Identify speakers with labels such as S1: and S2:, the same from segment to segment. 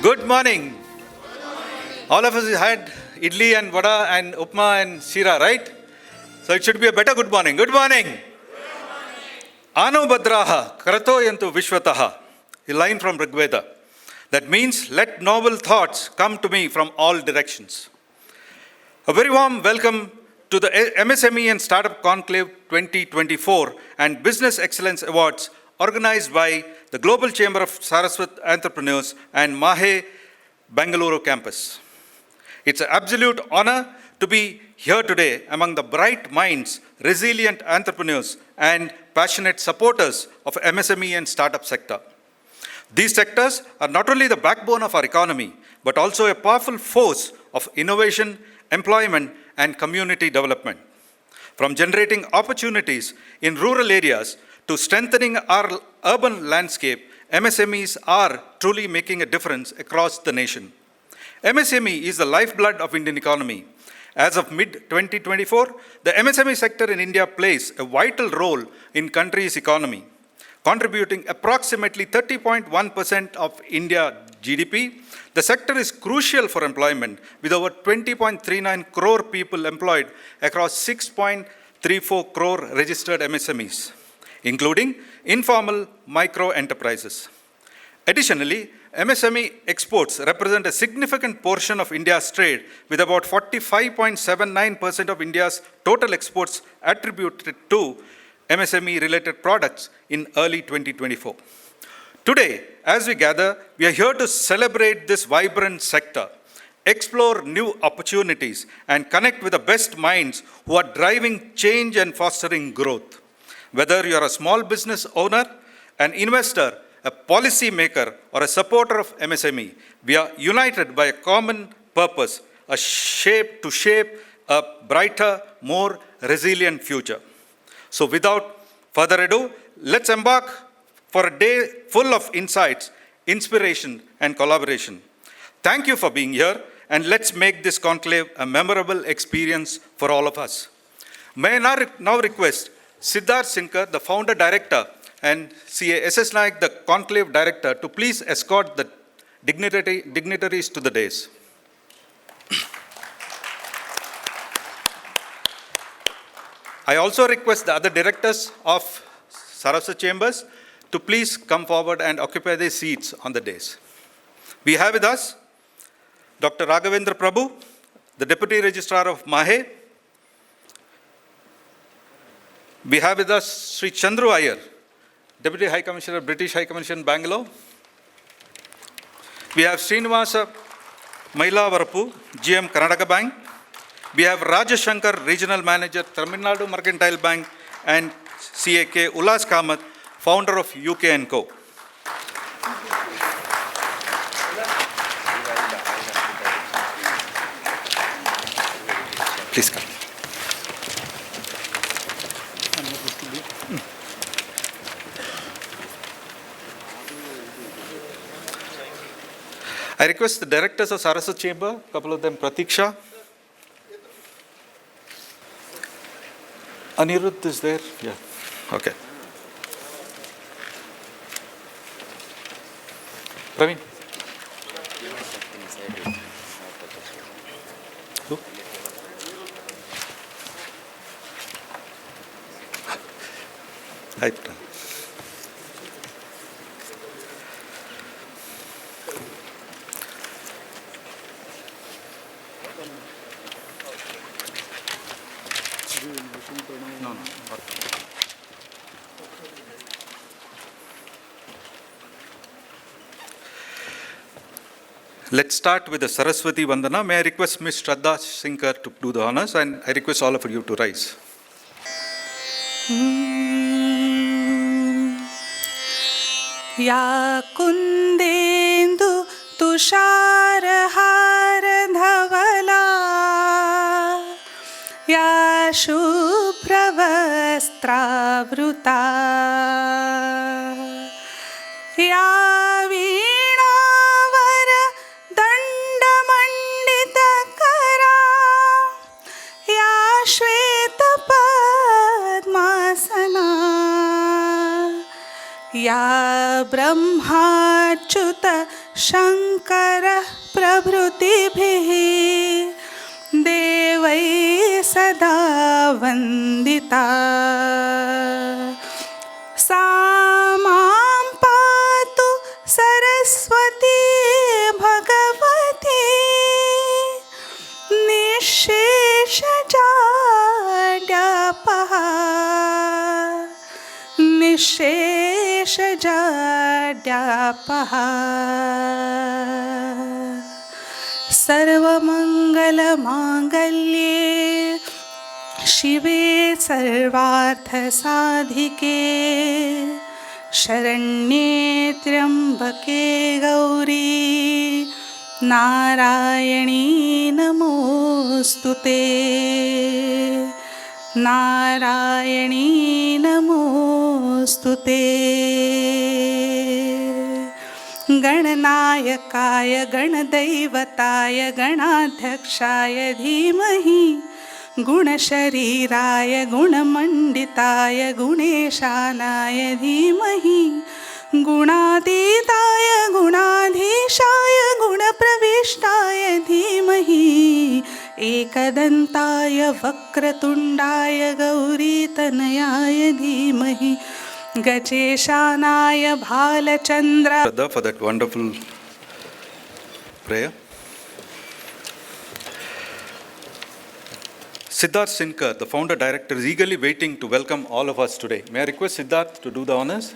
S1: Good morning. All of us had idli and vada and upma and shira, right? So it should be a better good morning. Good morning. Anu Badraha Karato Yantu Vishwataha, a line from Rigveda. That means, let noble thoughts come to me from all directions. A very warm welcome to the MSME and Startup Conclave 2024 and Business Excellence Awards organized by the Global Chamber of Saraswath Entrepreneurs and MAHE Bengaluru campus. It's an absolute honor to be here today among the bright minds, resilient entrepreneurs, and passionate supporters of MSME and startup sector. These sectors are not only the backbone of our economy, but also a powerful force of innovation, employment, and community development. From generating opportunities in rural areas to strengthening our urban landscape, MSMEs are truly making a difference across the nation. MSME is the lifeblood of Indian economy. As of mid-2024, the MSME sector in India plays a vital role in country's economy, contributing approximately 30.1% of India GDP. The sector is crucial for employment, with over 20.39 crore people employed across 6.34 crore registered MSMEs, including informal micro enterprises. Additionally, MSME exports represent a significant portion of India's trade, with about 45.79% of India's total exports attributed to MSME-related products in early 2024. Today, as we gather, we are here to celebrate this vibrant sector, explore new opportunities, and connect with the best minds who are driving change and fostering growth. Whether you are a small business owner, an investor, a policy maker, or a supporter of MSME, we are united by a common purpose, to shape a brighter, more resilient future. So without further ado, let's embark for a day full of insights, inspiration, and collaboration. Thank you for being here, and let's make this conclave a memorable experience for all of us. May I now request Siddharth Sinkar, the founder director, and CA SS Naik, the conclave director, to please escort the dignitaries to the dais. I also request the other directors of Saraswath Chambers to please come forward and occupy their seats on the dais. We have with us Dr. Raghavendra Prabhu, the Deputy Registrar of MAHE. We have with us Sri Chandru Iyer, Deputy High Commissioner, British High Commission, Bangalore. We have Srinivasa Maila Varapu, GM, Karnataka Bank. We have Rajesh Shankar, Regional Manager, Tamil Nadu Mercantile Bank, and CAK Ulas Kamath, founder of UK & Co. Please come. I request the directors of Saraswath Chamber, a couple of them, Pratiksha. Anirudh is there? Yeah. Okay. Praveen. Who? Hi. No. Let's start with the Saraswati Vandana. May I request Ms. Shraddha Sinkar to do the honors, and I request all of you to rise.
S2: Ya kundendu तुषारहार धवला या शुभ्रवस्त्रावृता या वीणावर दण्डमण्डितकरा या ब्रह्माच्युत शङ्करः प्रभृतिभिः देवैः सदा वन्दिता सा मां पातु सरस्वती भगवती निःशेषजाड्यापः निःशेषजाड्यापः सर्वमङ्गलमाङ्गल्ये शिवे सर्वार्थसाधिके शरण्ये त्र्यम्बके गौरी नारायणी नमोऽस्तुते नारायणी नमोऽस्तुते गणनायकाय गणदैवताय गणाध्यक्षाय धीमहि गुणशरीराय गुणमण्डिताय गुणेशानाय धीमहि गुणातीताय गुणाधीशाय गुणप्रविष्टाय धीमहि एकदन्ताय वक्रतुण्डाय गौरीतनयाय धीमहि गजेशानाय Bhalchandra.
S1: For that wonderful prayer. Siddharth Sinkar, the founder director, is eagerly waiting to welcome all of us today. May I request Siddharth to do the honors?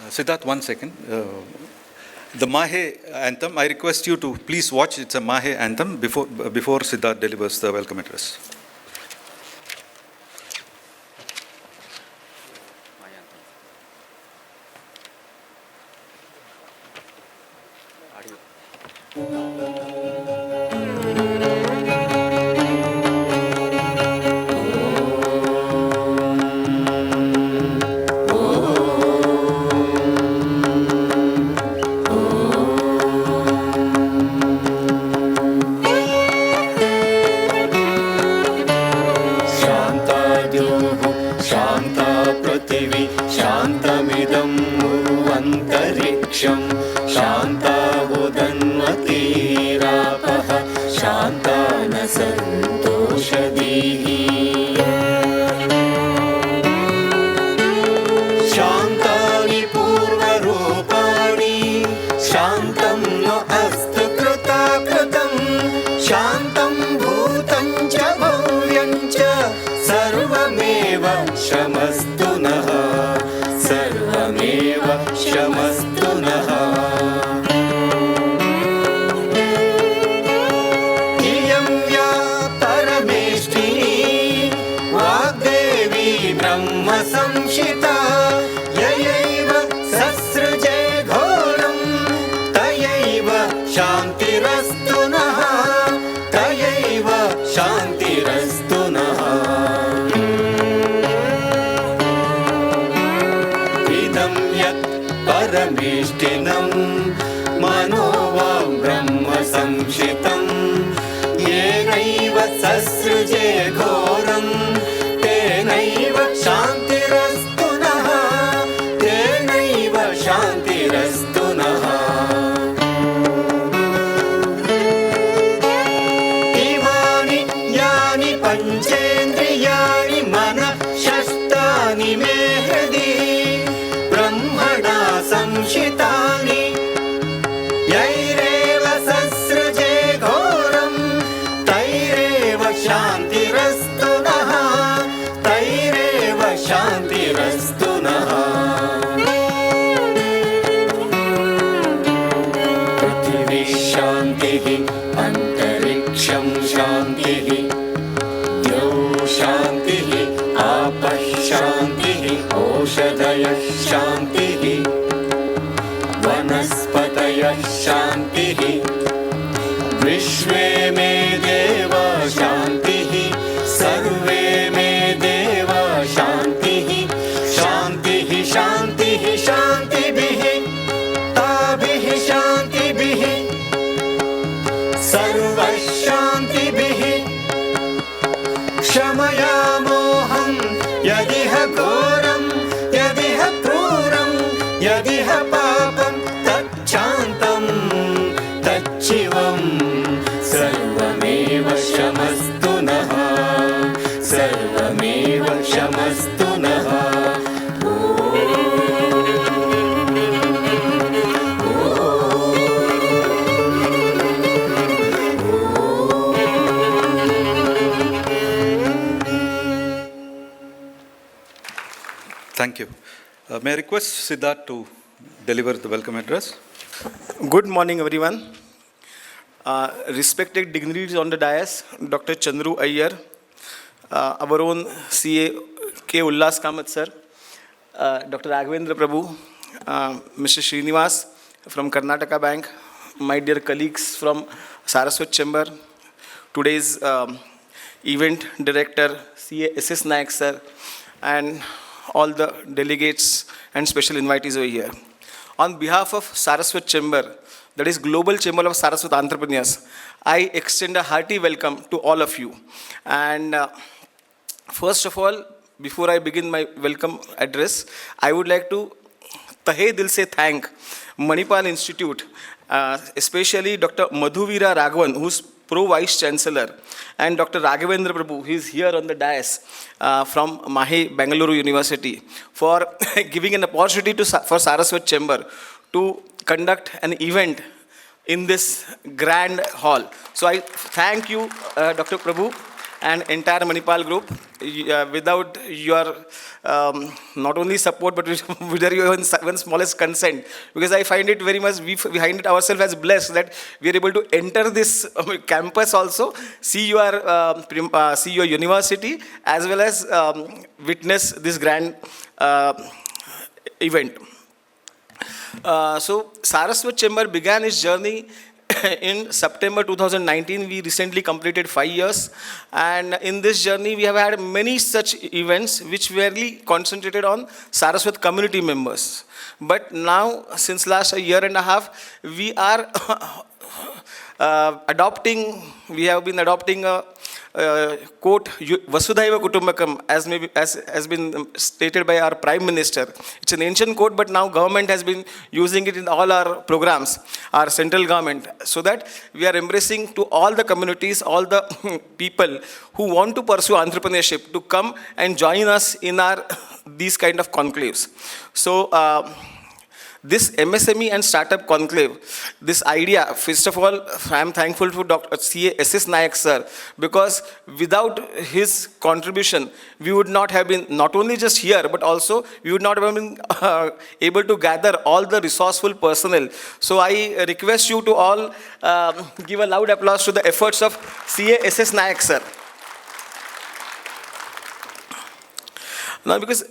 S1: Siddharth, 1 second. The MAHE anthem, I request you to please watch. It's a MAHE anthem before Siddharth delivers the welcome address.
S3: शान्ताबुधन्वतीरापः शान्तान सन्तोषदीः शान्तानि पूर्वरूपाणि शान्तं न अस्तु कृताकृतं शान्तं भूतं च भव्यं च सर्वमेव शमस्तु नः सर्वमेव शमस्तु नः इयं या परमेष्टिनी वाग्देवी ब्रह्म संशिता ययैव ससृजे घोरं तयैव शान्तिरस्तु नः तयैव शान्तिरस्तु नः इदं यत् परमेष्टिनं मनो वां ब्रह्म संशितं येनैव ससृजे घोरं तेनैव शान्तिरस्तु नः तेनैव शान्तिरस्तु नः इमानि यानि पञ्चेन्द्रियाणि मनः षष्ठानि मे हृदि ब्रह्मणा संशितानि यैरेव ससृजे घोरं तैरेव शान्तिरस्तु नः तैरेव शान्तिरस्तु नः पृथिवी शान्तिः अन्तरिक्षं शान्तिः द्यौ शान्तिः आपः शान्तिः औषधयः शान्तिः वनस्पतयः शान्तिः विश्वे मे देव शान्तिः सर्वे मे देव शान्तिः शान्तिः शान्तिः शान्तिभिः ताभिः शान्तिभिः सर्वशान्तिभिः क्षमयामोऽहं यदिह घोरं शमस्तु नः
S1: Thank you. May I request Siddharth to deliver the welcome address?
S4: Good morning, everyone. Respected dignitaries on the dais, Dr. Chandru Iyer, our own CA K. Ullas Kamath sir, Dr. Raghavendra Prabhu, Mr. Srinivas from Karnataka Bank, my dear colleagues from Saraswath Chamber, today's event director, CA SS Nayak sir, and all the delegates and special invitees over here. On behalf of Saraswath Chamber, that is Global Chamber of Saraswath Entrepreneurs, I extend a hearty welcome to all of you. And first of all, before I begin my welcome address, I would like to tahe dil se thank Manipal Institute, especially Dr. Madhuvira Raghavan, who's Pro Vice Chancellor, and Dr. Raghavendra Prabhu, he is here on the dais from MAHE, Bengaluru University, for giving an opportunity for Saraswath Chamber to conduct an event in this grand hall. So I thank you, Dr. Prabhu, and entire Manipal group. Without your not only support, but with your even smallest consent, because I find it very much, we find it ourselves as blessed that we are able to enter this campus also, see your university, as well as witness this grand event. So Saraswath Chamber began its journey in September 2019. We recently completed 5 years, and in this journey we have had many such events which were really concentrated on Saraswath community members. But now, since last a year and a half, we are we have been adopting a quote, Vasudhaiva Kutumbakam, as has been stated by our Prime Minister. It's an ancient quote, but now government has been using it in all our programs, our central government, so that we are embracing to all the communities, all the people who want to pursue entrepreneurship to come and join us in our these kind of conclaves. So this MSME and Startup Conclave, this idea, first of all, I am thankful to Dr. C.A. S.S. Nayak sir, because without his contribution, we would not have been, not only just here, but also we would not have been able to gather all the resourceful personnel. So I request you to all give a loud applause to the efforts of C.A. S.S. Nayak sir. Now, because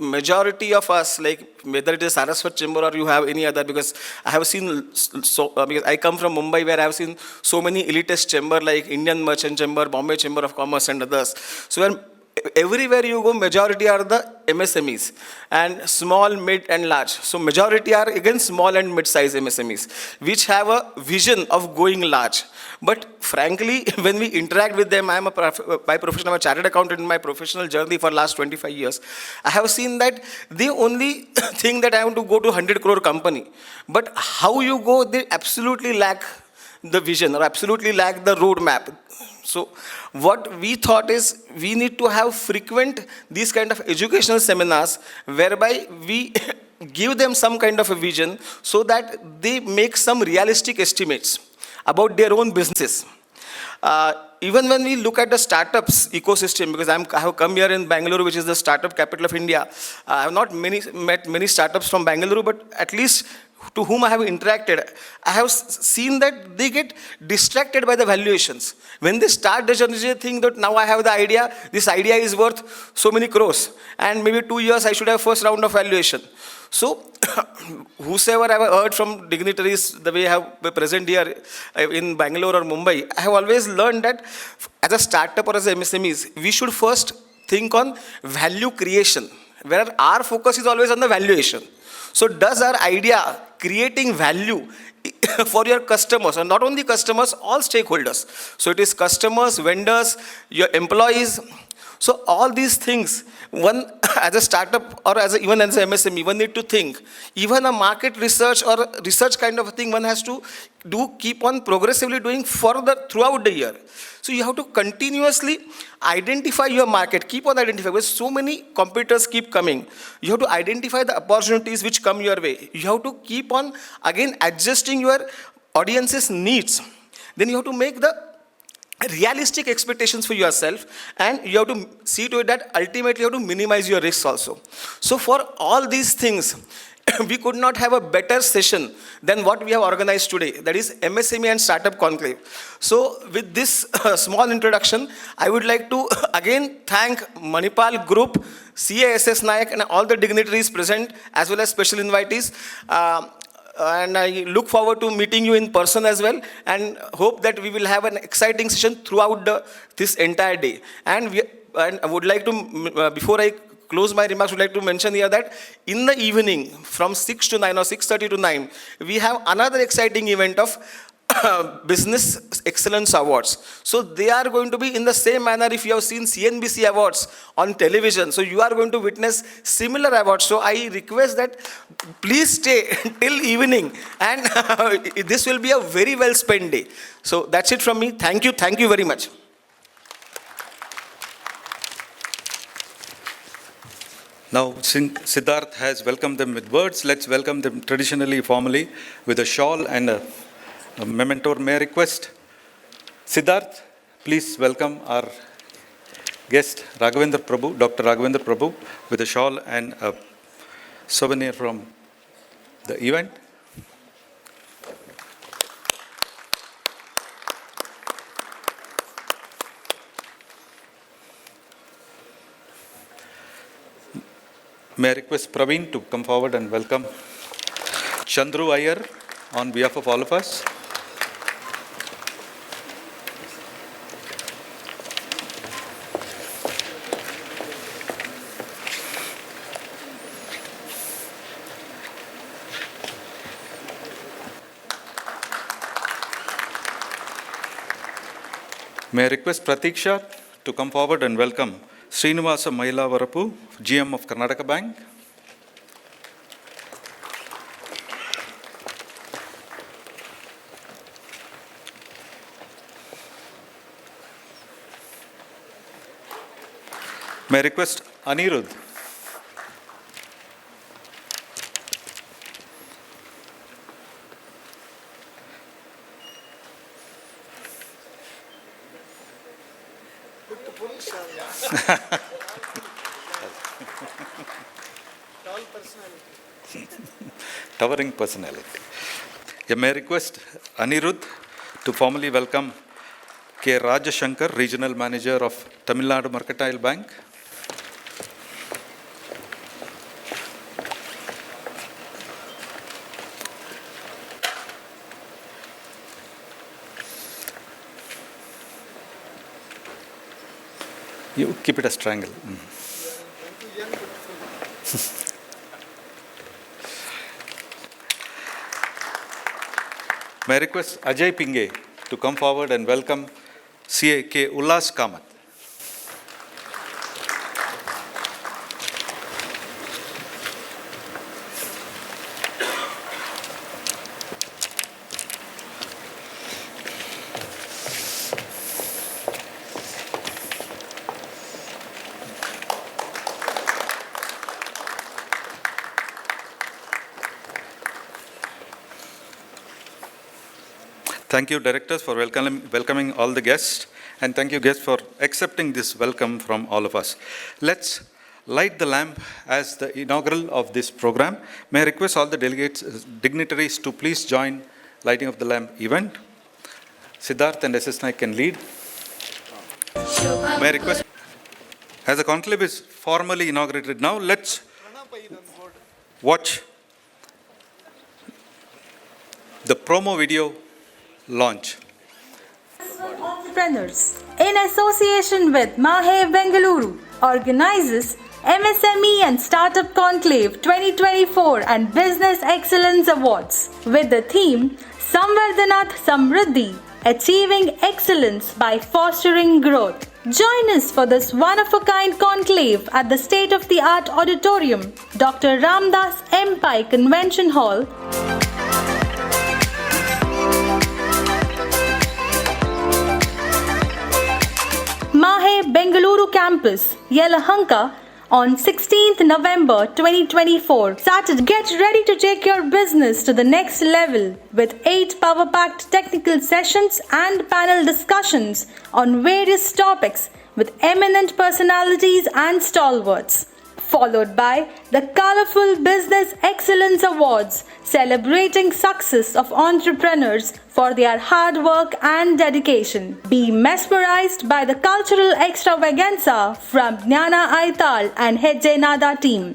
S4: majority of us, like whether it is Saraswath Chamber or you have any other, because I have seen, because I come from Mumbai, where I have seen so many elitist chamber like Indian Merchant Chamber, Bombay Chamber of Commerce and others. So when everywhere you go, majority are the MSMEs and small, mid and large. So majority are again small and mid-size MSMEs, which have a vision of going large. But frankly, when we interact with them, by profession, I'm a chartered accountant in my professional journey for last 25 years. I have seen that they only think that I want to go to 100 crore company. But how you go, they absolutely lack the vision or absolutely lack the roadmap. So what we thought is we need to have frequent these kind of educational seminars whereby we give them some kind of a vision so that they make some realistic estimates about their own businesses. Even when we look at the startups ecosystem, because I have come here in Bengaluru, which is the startup capital of India, I have not met many startups from Bengaluru, but at least to whom I have interacted, I have seen that they get distracted by the valuations. When they start the journey, they think that now I have the idea, this idea is worth so many crores, and maybe 2 years I should have first round of valuation. So, whosoever I have heard from dignitaries, the way I have present here in Bangalore or Mumbai, I have always learned that as a startup or as MSMEs, we should first think on value creation, where our focus is always on the valuation. So does our idea creating value for your customers, and not only customers, all stakeholders. So it is customers, vendors, your employees. So all these things, one as a startup or even as a MSME, one need to think. Even a market research or research kind of a thing, one has to keep on progressively doing throughout the year. So you have to continuously identify your market, keep on identifying, because so many competitors keep coming. You have to identify the opportunities which come your way. You have to keep on, again, adjusting your audience's needs. Then you have to make the realistic expectations for yourself, and you have to see to it that ultimately you have to minimize your risks also. So for all these things, we could not have a better session than what we have organized today, that is MSME and Startup Conclave. So with this small introduction, I would like to again thank Manipal Group, CASS Nayak, and all the dignitaries present, as well as special invitees. And I look forward to meeting you in person as well, and hope that we will have an exciting session throughout this entire day. And I would like to, before I close my remarks, I would like to mention here that in the evening from 6 to 9 or 6:30 to 9, we have another exciting event of Business Excellence Awards. So they are going to be in the same manner if you have seen CNBC Awards on television. So you are going to witness similar awards. So I request that please stay till evening, and this will be a very well spent day. So that's it from me. Thank you very much.
S1: Now, Siddharth has welcomed them with words. Let's welcome them traditionally, formally, with a shawl and a memento. May I request Siddharth, please welcome our guest, Raghavendra Prabhu, Dr. Raghavendra Prabhu, with a shawl and a souvenir from the event. May I request Praveen to come forward and welcome Chandru Iyer on behalf of all of us. May I request Pratiksha to come forward and welcome Srinivasa Mailavarapu, GM of Karnataka Bank. May I request Anirudh. Towering personality. Yeah, may I request Anirudh to formally welcome K. Rajashankar, Regional Manager of Tamil Nadu Mercantile Bank. You keep it as triangle. May I request Ajay Pinge to come forward and welcome CAK Ullas Kamath. Thank you, directors, for welcoming all the guests, and thank you, guests, for accepting this welcome from all of us. Let's light the lamp as the inaugural of this program. May I request all the dignitaries to please join lighting of the lamp event. Siddharth and SS Naik can lead. May I request, as the conclave is formally inaugurated now, let's watch the promo video launch.
S5: Entrepreneurs, in association with MAHE Bengaluru, organizes MSME and Startup Conclave 2024 and Business Excellence Awards with the theme Samvardhanat Samriddhi, Achieving Excellence by Fostering Growth. Join us for this one-of-a-kind conclave at the state-of-the-art auditorium, Dr. Ramdas M. Pai Convention Hall, MAHE Bengaluru Campus, Yelahanka, on 16th November 2024. Saturday. Get ready to take your business to the next level with 8 power-packed technical sessions and panel discussions on various topics with eminent personalities and stalwarts, followed by the colorful Business Excellence Awards celebrating success of entrepreneurs for their hard work and dedication. Be mesmerized by the cultural extravaganza from Jnana Aital and Hejje Nada team.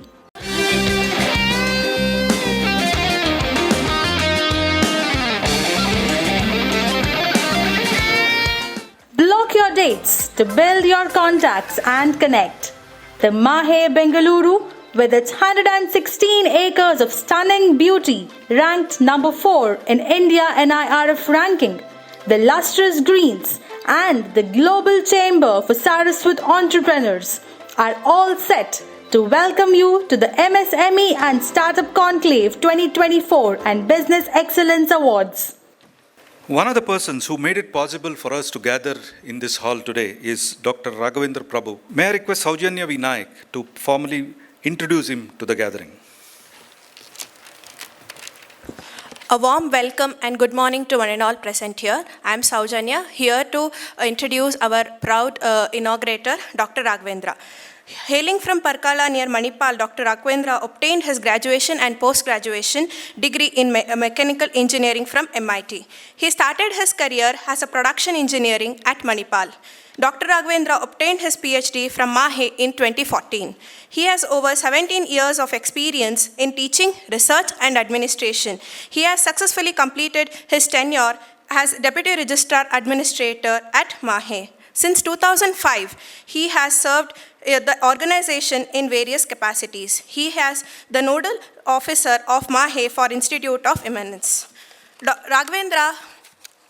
S5: Block your dates to build your contacts and connect. The MAHE Bengaluru, with its 116 acres of stunning beauty, ranked number 4 in India NIRF ranking, the lustrous greens, and the Global Chamber for Saraswath Entrepreneurs are all set to welcome you to the MSME and Startup Conclave 2024 and Business Excellence Awards.
S1: One of the persons who made it possible for us to gather in this hall today is Dr. Raghavendra Prabhu. May I request Saujanya Vinayak to formally introduce him to the gathering.
S6: A warm welcome and good morning to one and all present here. I am Saujanya, here to introduce our proud inaugurator, Dr. Raghavendra. Hailing from Parkala near Manipal, Dr. Raghavendra obtained his graduation and post-graduation degree in mechanical engineering from MIT. He started his career as a production engineering at Manipal. Dr. Raghavendra obtained his PhD from MAHE in 2014. He has over 17 years of experience in teaching, research and administration. He has successfully completed his tenure as Deputy Registrar Administrator at MAHE. Since 2005, he has served the organization in various capacities. He has the nodal officer of MAHE for Institute of Eminence. Raghavendra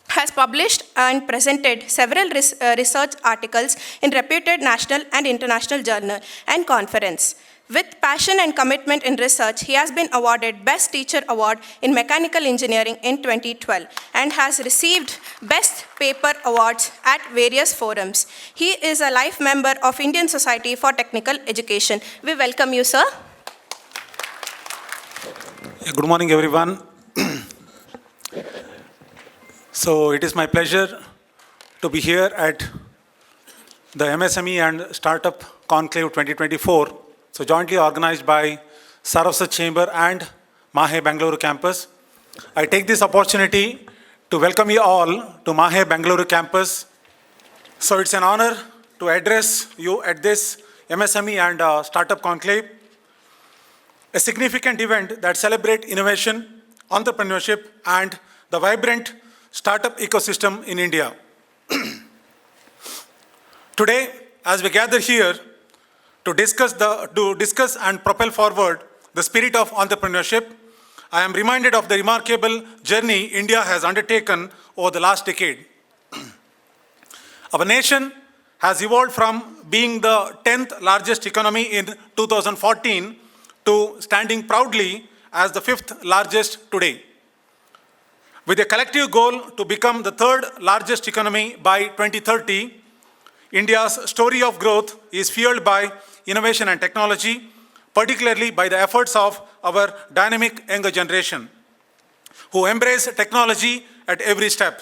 S6: has published and presented several research articles in reputed national and international journal and conference. With passion and commitment in research, he has been awarded Best Teacher Award in Mechanical Engineering in 2012 and has received Best Paper Awards at various forums. He is a life member of Indian Society for Technical Education. We welcome you, sir.
S7: Good morning, everyone. So it is my pleasure to be here at the MSME and Startup Conclave 2024, so jointly organized by Saraswath Chamber and MAHE Bengaluru campus. I take this opportunity to welcome you all to MAHE Bengaluru campus. So it's an honor to address you at this MSME and Startup Conclave, a significant event that celebrates innovation, entrepreneurship, and the vibrant startup ecosystem in India. Today, as we gather here to discuss and propel forward the spirit of entrepreneurship, I am reminded of the remarkable journey India has undertaken over the last decade. Our nation has evolved from being the 10th largest economy in 2014 to standing proudly as the 5th largest today. With a collective goal to become the 3rd largest economy by 2030, India's story of growth is fueled by innovation and technology, particularly by the efforts of our dynamic younger generation, who embrace technology at every step.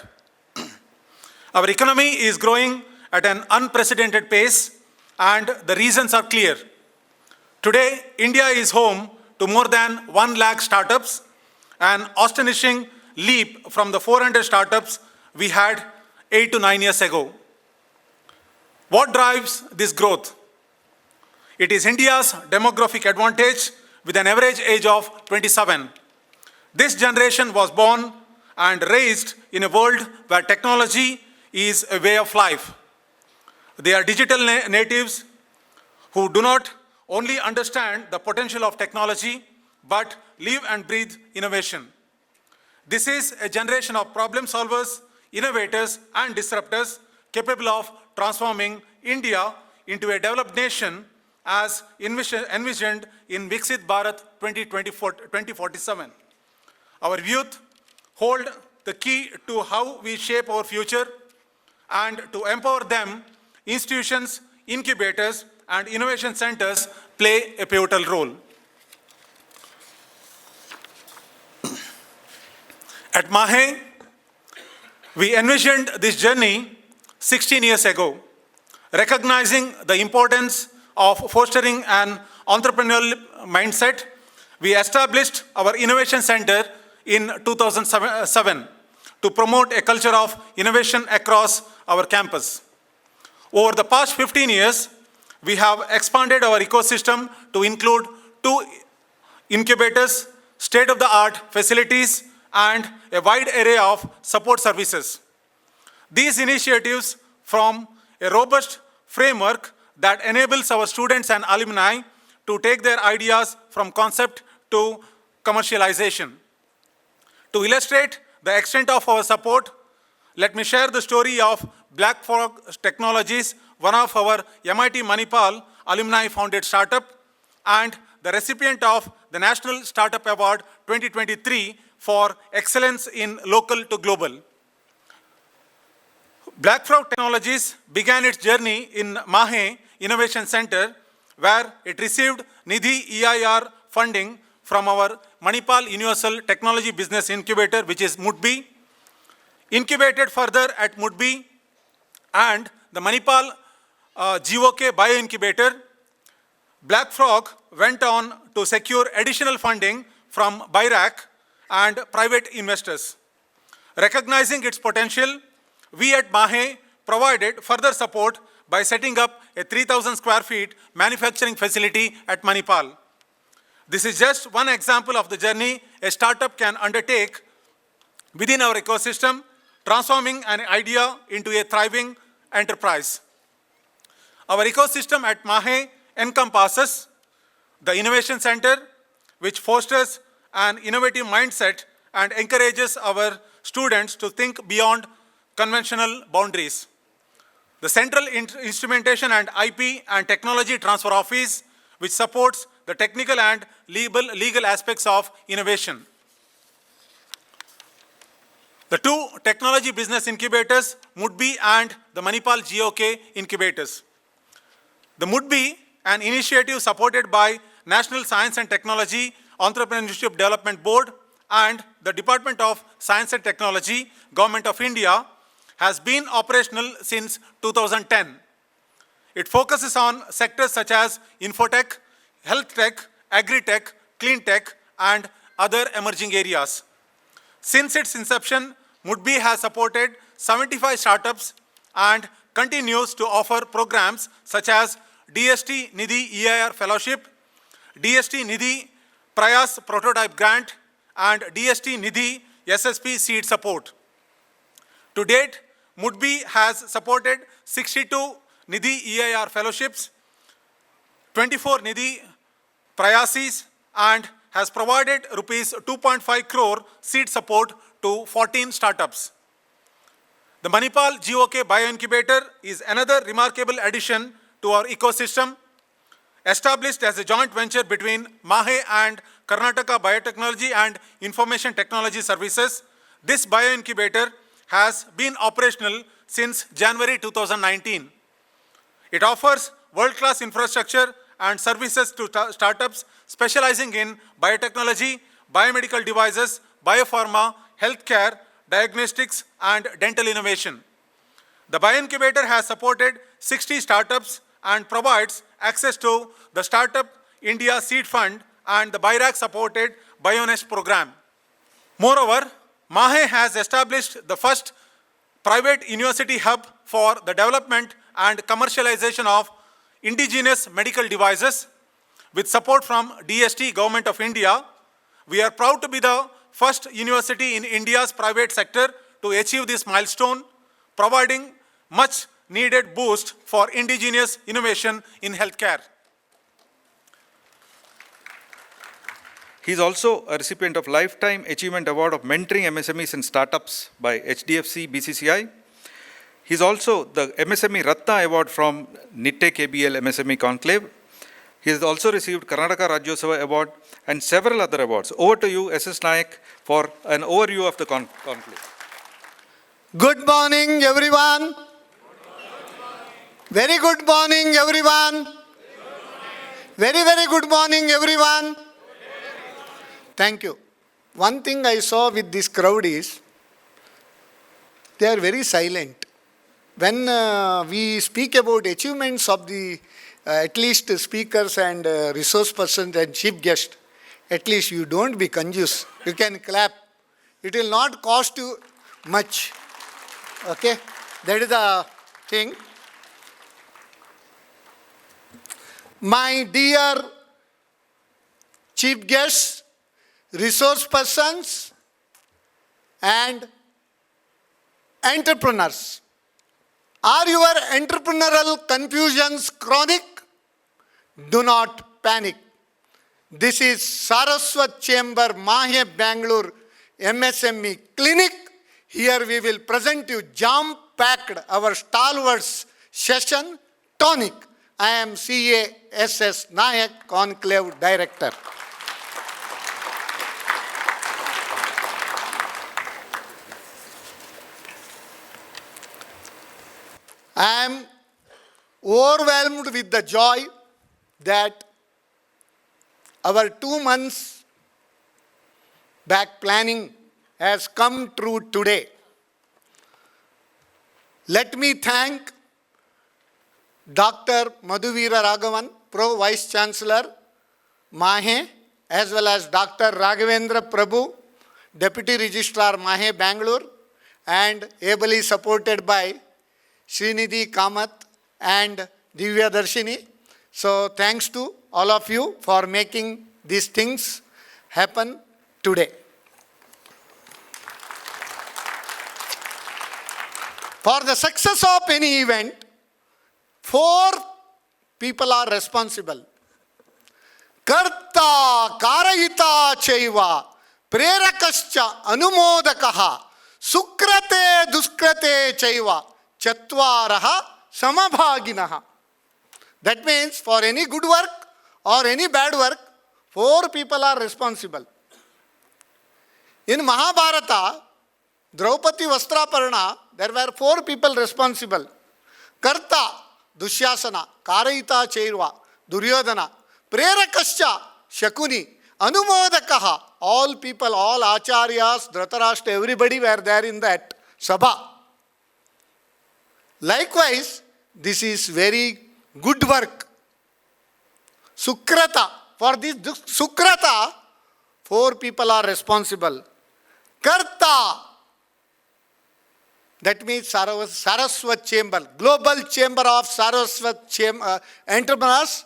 S7: Our economy is growing at an unprecedented pace, and the reasons are clear. Today, India is home to more than 1 lakh startups, an astonishing leap from the 400 startups we had 8 to 9 years ago. What drives this growth? It is India's demographic advantage with an average age of 27. This generation was born and raised in a world where technology is a way of life. They are digital natives who do not only understand the potential of technology, but live and breathe innovation. This is a generation of problem solvers, innovators, and disruptors capable of transforming India into a developed nation as envisioned in Viksit Bharat 2047. Our youth hold the key to how we shape our future, and to empower them, institutions, incubators, and innovation centers play a pivotal role. At MAHE, we envisioned this journey 16 years ago, recognizing the importance of fostering an entrepreneurial mindset. We established our innovation center in 2007 to promote a culture of innovation across our campus. Over the past 15 years, we have expanded our ecosystem to include 2 incubators, state-of-the-art facilities, and a wide array of support services. These initiatives form a robust framework that enables our students and alumni to take their ideas from concept to commercialization. To illustrate the extent of our support, let me share the story of Black Frog Technologies, one of our MIT Manipal alumni-founded startup, and the recipient of the National Startup Award 2023 for excellence in local to global. Black Frog Technologies began its journey in MAHE Innovation Center, where it received Nidhi EIR funding from our Manipal Universal Technology Business Incubator, which is MUDBI, incubated further at MUDBI and the Manipal GOK Bioincubator. Black Frog went on to secure additional funding from BIRAC and private investors. Recognizing its potential, we at MAHE provided further support by setting up a 3,000 square feet manufacturing facility at Manipal. This is just one example of the journey a startup can undertake within our ecosystem, transforming an idea into a thriving enterprise. Our ecosystem at MAHE encompasses the Innovation Center, which fosters an innovative mindset and encourages our students to think beyond conventional boundaries. The Central Instrumentation and IP and Technology Transfer Office, which supports the technical and legal aspects of innovation. The 2 technology business incubators, MUDBI and the Manipal GOK incubators. The MUDBI, an initiative supported by National Science and Technology Entrepreneurship Development Board and the Department of Science and Technology, Government of India, has been operational since 2010. It focuses on sectors such as infotech, health tech, agri-tech, clean tech, and other emerging areas. Since its inception, MUDBI has supported 75 startups and continues to offer programs such as DST Nidhi EIR Fellowship, DST Nidhi Prayas Prototype Grant, and DST Nidhi SSP Seed Support. To date, MUDBI has supported 62 Nidhi EIR Fellowships, 24 Nidhi Prayasis, and has provided rupees 2.5 crore seed support to 14 startups. The Manipal GOK Bioincubator is another remarkable addition to our ecosystem. Established as a joint venture between MAHE and Karnataka Biotechnology and Information Technology Services, this bioincubator has been operational since January 2019. It offers world-class infrastructure and services to startups specializing in biotechnology, biomedical devices, biopharma, healthcare, diagnostics, and dental innovation. The bioincubator has supported 60 startups and provides access to the Startup India Seed Fund and the BIRAC-supported BioNest program. Moreover, MAHE has established the first private university hub for the development and commercialization of indigenous medical devices. With support from DST, Government of India, we are proud to be the first university in India's private sector to achieve this milestone, providing much needed boost for indigenous innovation in healthcare.
S1: He is also a recipient of Lifetime Achievement Award of Mentoring MSMEs and Startups by HDFC BCCI. He's also the MSME Ratna Award from Nitte KBL MSME Conclave. He has also received Karnataka Rajyosava Award and several other awards. Over to you, SS Nayak, for an overview of the conclave.
S3: Good morning, everyone. Very good morning, everyone. Very, very good morning, everyone. Thank you. One thing I saw with this crowd is they are very silent. When we speak about achievements of the at least speakers and resource persons and chief guests, at least you don't be conjuice. You can clap. It will not cost you much. Okay? That is the thing. My dear chief guests, resource persons, and entrepreneurs. Are your entrepreneurial confusions chronic? Do not panic. This is Saraswath Chamber, MAHE, Bengaluru, MSME Clinic. Here we will present you jam-packed our stalwarts session tonic. I am CA SS Nayak, Conclave Director. I am overwhelmed with the joy that our 2 months back planning has come true today. Let me thank Dr. Madhuvira Raghavan, Pro Vice Chancellor, MAHE, as well as Dr. Raghavendra Prabhu, Deputy Registrar, MAHE, Bengaluru, and ably supported by Srinidhi Kamath and Divya Darshini. So thanks to all of you for making these things happen today. For the success of any event, 4 people are responsible. Karta Karayita Chaiva Prerakascha Anumodakaha Sukrate Duskrate Chaiva Chatvaraha Samabhaginaha. That means for any good work or any bad work, 4 people are responsible. In Mahabharata, Draupadi Vastraparna, there were 4 people responsible. Karta, Dushyasana, Karayita Chairva, Duryodhana, Prerakascha, Shakuni, Anumodakaha, all people, all acharyas, Dhritarashtra, everybody were there in that sabha. Likewise, this is very good work. Sukrata, for this Sukrata, 4 people are responsible. Karta, that means Saraswath Chamber, Global Chamber of Saraswath Entrepreneurs,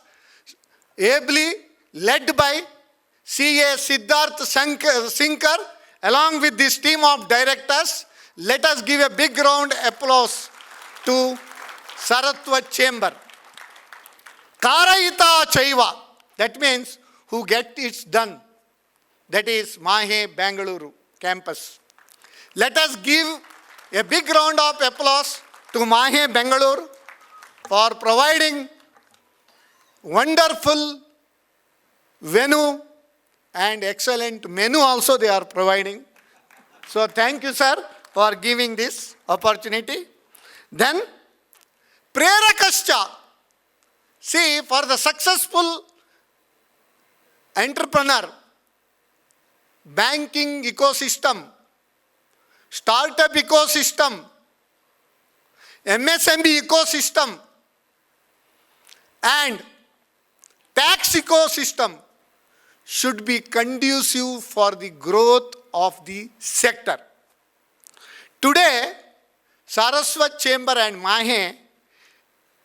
S3: ably led by CA Siddharth Sinkar, along with this team of directors. Let us give a big round applause to Saraswath Chamber. Karayita Chaiva, that means who get it done. That is MAHE Bengaluru campus. Let us give a big round of applause to MAHE Bengaluru for providing wonderful venue and excellent menu also they are providing. So thank you, sir, for giving this opportunity. Then, Prerakascha. See, for the successful entrepreneur, banking ecosystem, startup ecosystem, MSME ecosystem, and tax ecosystem should be conducive for the growth of the sector. Today, Saraswath Chamber and MAHE,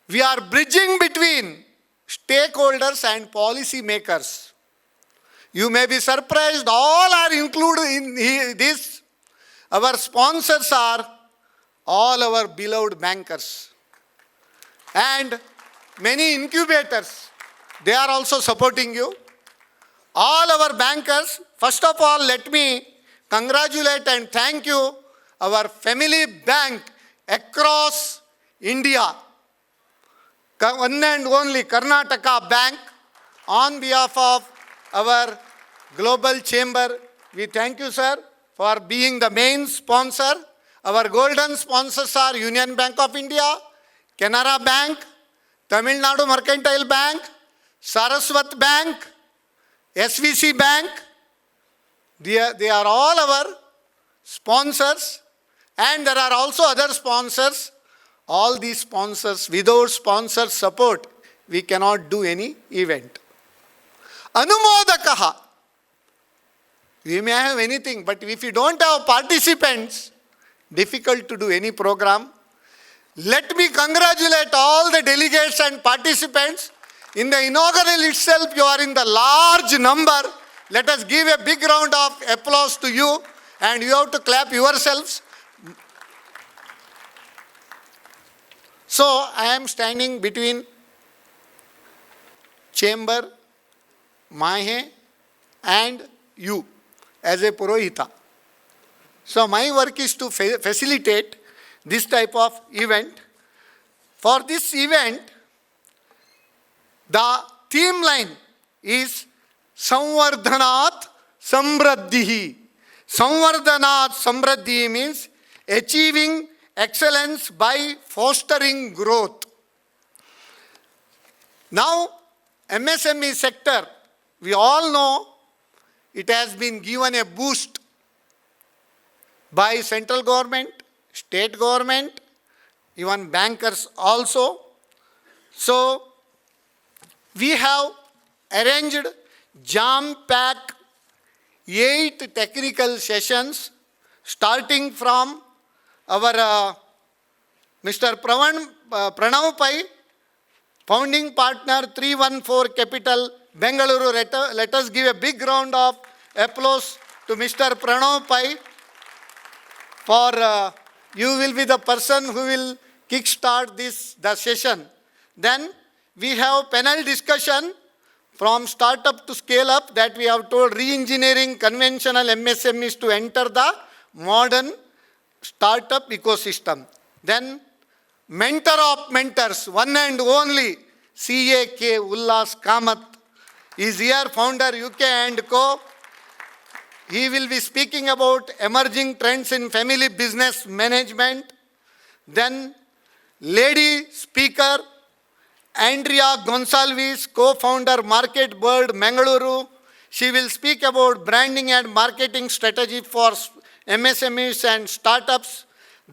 S3: we are bridging between stakeholders and policy makers. You may be surprised, all are included in this. Our sponsors are all our beloved bankers. And many incubators, they are also supporting you. All our bankers, first of all, let me congratulate and thank you, our family bank, across India. One and only Karnataka Bank, on behalf of our global chamber, we thank you, sir, for being the main sponsor. Our golden sponsors are Union Bank of India, Canara Bank, Tamil Nadu Mercantile Bank, Saraswath Bank, SVC Bank. They are all our sponsors, and there are also other sponsors. All these sponsors, without sponsor support, we cannot do any event. Anumodakaha. We may have anything, but if you don't have participants, difficult to do any program. Let me congratulate all the delegates and participants. In the inaugural itself, you are in the large number. Let us give a big round of applause to you, and you have to clap yourselves. So, I am standing between chamber, MAHE, and you as a Purohita. So, my work is to facilitate this type of event. For this event, the theme line is Samvardhanat Samvraddihi. Samvardhanat Samvraddihi means achieving excellence by fostering growth. Now, MSME sector, we all know it has been given a boost by central government, state government, even bankers also. So, we have arranged jam-pack 8 technical sessions starting from our Mr. Pranav Pai, founding partner 314 Capital, Bengaluru. Let us give a big round of applause to Mr. Pranav Pai, for you will be the person who will kickstart the session. Then we have panel discussion from startup to scale up, that we have told re-engineering conventional MSMEs to enter the modern startup ecosystem. Then mentor of mentors, one and only CAK Ullas Kamath is here, founder UK and Co. He will be speaking about emerging trends in family business management. Then lady speaker Andrea Gonsalves, co-founder Market Bird Bengaluru. She will speak about branding and marketing strategy for MSMEs and startups.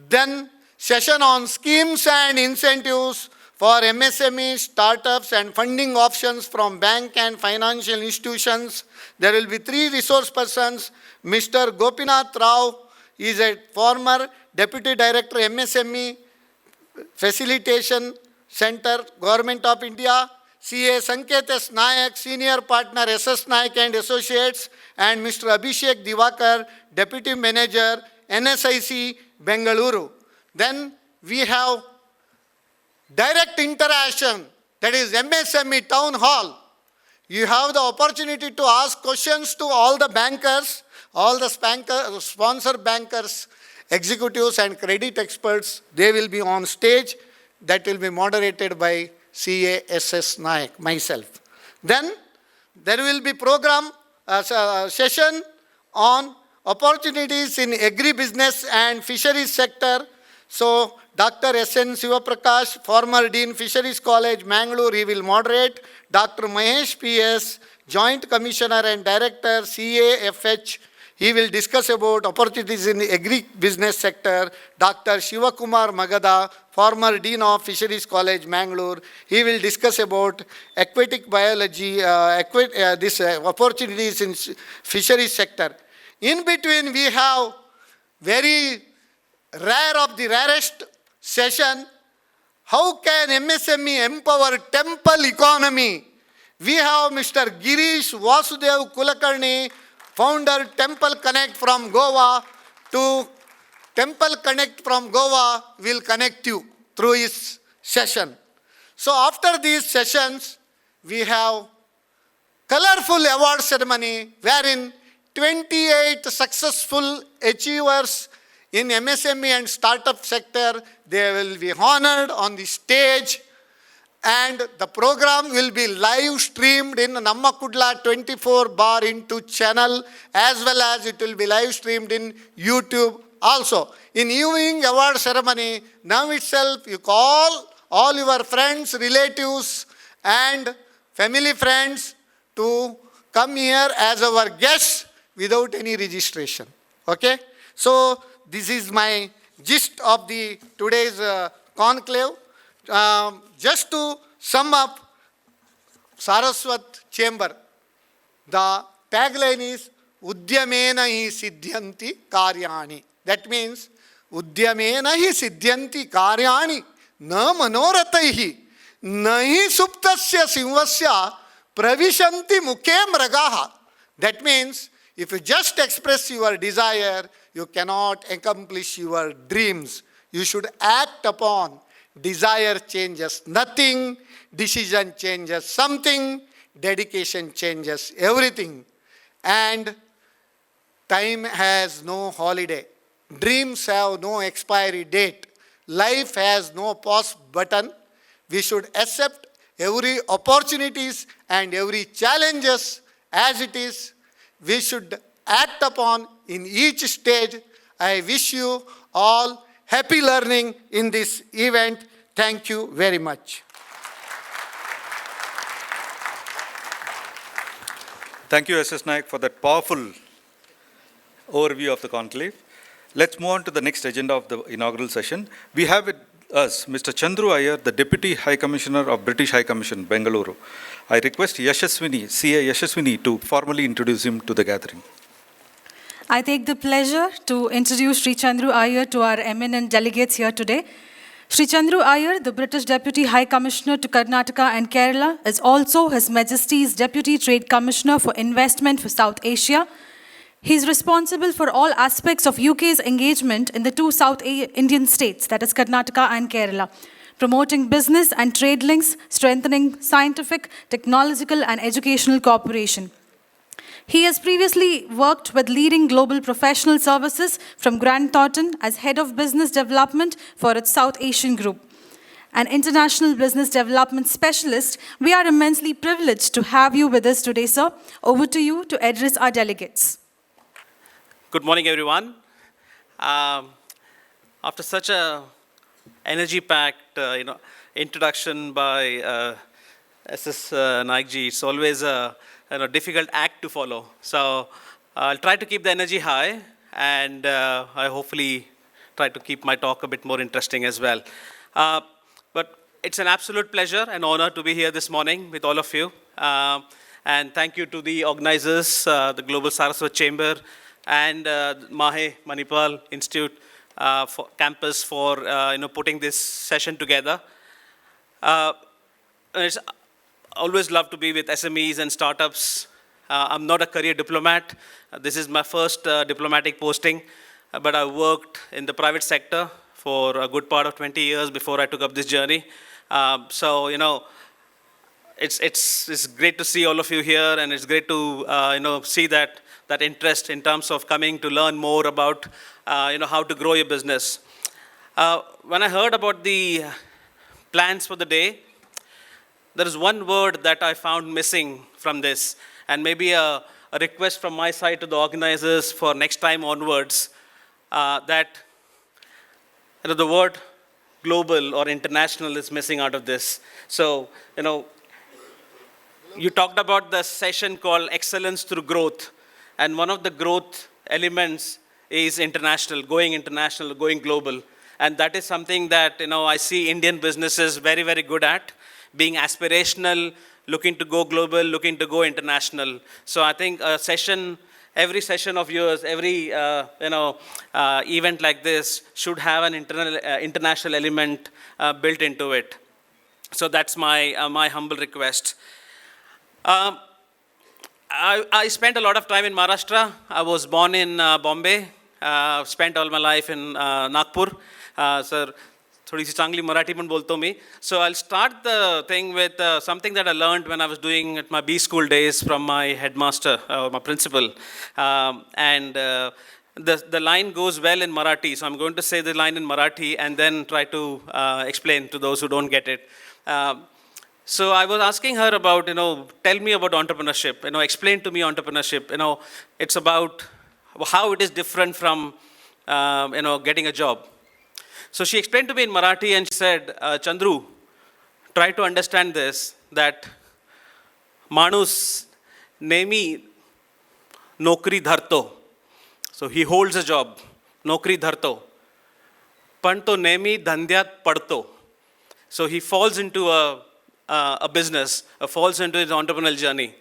S3: Then session on schemes and incentives for MSMEs, startups and funding options from bank and financial institutions. There will be 3 resource persons. Mr. Gopinath Rao is a former Deputy Director MSME Facilitation Center, Government of India. CA Sanket S. Nayak, Senior Partner SS Nayak and Associates, and Mr. Abhishek Divakar, Deputy Manager NSIC Bengaluru. Then we have direct interaction, that is MSME Town Hall. You have the opportunity to ask questions to all the bankers, all the sponsor bankers, executives and credit experts. They will be on stage. That will be moderated by CASS Nayak, myself. Then there will be program, session on opportunities in agribusiness and fisheries sector. So Dr. S.N. Sivaprakash, former Dean Fisheries College, Mangalore, he will moderate. Dr. Mahesh P.S., Joint Commissioner and Director, CAFH, he will discuss about opportunities in the agri-business sector. Dr. Shivakumar Magada, former Dean of Fisheries College, Mangalore, he will discuss about aquatic biology, opportunities in fisheries sector. In between, we have very rare of the rarest session. How can MSME empower temple economy? We have Mr. Girish Vasudev Kulakarni, founder Temple Connect from Goa. To Temple Connect from Goa will connect you through his session. So after these sessions, we have colorful award ceremony wherein 28 successful achievers in MSME and startup sector, they will be honored on the stage, and the program will be live streamed in Nammakudla 24/into channel, as well as it will be live streamed in YouTube also. In evening award ceremony, now itself you call all your friends, relatives and family friends to come here as our guests without any registration. Okay? So this is my gist of the today's conclave. Just to sum up, Saraswath Chamber, the tagline is Udyamena hi siddhyanti karyani. That means Udyamena hi siddhyanti karyani na manorataihi nahi suptasya simvasya pravishanti mukhe mragaha. That means if you just express your desire, you cannot accomplish your dreams. You should act upon. Desire changes nothing, decision changes something, dedication changes everything. And time has no holiday. Dreams have no expiry date. Life has no pause button. We should accept every opportunities and every challenges as it is. We should act upon in each stage. I wish you all happy learning in this event. Thank you very much.
S1: Thank you, SS Naik, for that powerful overview of the conclave. Let's move on to the next agenda of the inaugural session. We have with us Mr. Chandru Iyer, the Deputy High Commissioner of British High Commission, Bengaluru. I request Yashaswini, CA Yashaswini, to formally introduce him to the gathering.
S8: I take the pleasure to introduce Sri Chandru Iyer to our eminent delegates here today. Sri Chandru Iyer, the British Deputy High Commissioner to Karnataka and Kerala, is also His Majesty's Deputy Trade Commissioner for Investment for South Asia. He is responsible for all aspects of UK's engagement in the two South Indian states, that is Karnataka and Kerala, promoting business and trade links, strengthening scientific, technological and educational cooperation. He has previously worked with leading global professional services from Grant Thornton as Head of Business Development for its South Asian Group. An international business development specialist, we are immensely privileged to have you with us today, sir. Over to you to address our delegates.
S9: Good morning, everyone. After such a energy-packed, introduction by SS Naikji, it's always a difficult act to follow. So I'll try to keep the energy high, and I hopefully try to keep my talk a bit more interesting as well. But it's an absolute pleasure and honor to be here this morning with all of you. And thank you to the organizers, the Global Saraswath Chamber, and MAHE Manipal Institute for campus for putting this session together. It's always love to be with SMEs and startups. I'm not a career diplomat. This is my first diplomatic posting, but I worked in the private sector for a good part of 20 years before I took up this journey. It's great to see all of you here, and it's great to see that interest in terms of coming to learn more about how to grow your business. When I heard about the plans for the day, there is one word that I found missing from this, and maybe a request from my side to the organizers for next time onwards, that the word global or international is missing out of this. So, you talked about the session called Excellence Through Growth, and one of the growth elements is international, going global. And that is something that, I see Indian businesses very, very good at, being aspirational, looking to go global, looking to go international. So I think every session of yours, every event like this should have an international element built into it. So that's my humble request. I spent a lot of time in Maharashtra. I was born in Bombay. Spent all my life in Nagpur. Sir, थोड़ी सी चांगली मराठी पण बोलतो मी. So I'll start the thing with something that I learned when I was doing at my B school days from my headmaster, my principal. And the line goes well in Marathi, so I'm going to say the line in Marathi and then try to explain to those who don't get it. So I was asking her about, tell me about entrepreneurship, explain to me entrepreneurship, it's about how it is different from, getting a job. So she explained to me in Marathi and she said, Chandru, try to understand this, that Manus nemi nokri dharto. So he holds a job, nokri dharto. Panto nemi dhandyat padto. So he falls into a business, falls into his entrepreneurial journey.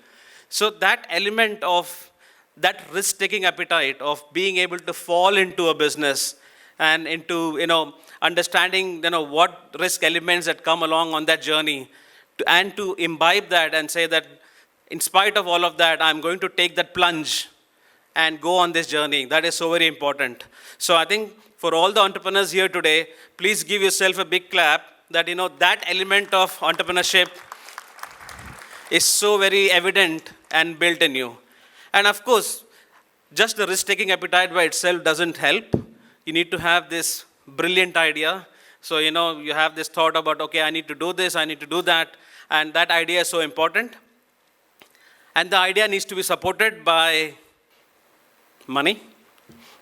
S9: So that element of that risk-taking appetite of being able to fall into a business and into, understanding, what risk elements that come along on that journey, and to imbibe that and say that in spite of all of that, I'm going to take that plunge and go on this journey. That is so very important. So I think for all the entrepreneurs here today, please give yourself a big clap that, that element of entrepreneurship is so very evident and built in you. And of course, just the risk-taking appetite by itself doesn't help. You need to have this brilliant idea. So, you have this thought about, okay, I need to do this, I need to do that. And that idea is so important. And the idea needs to be supported by money.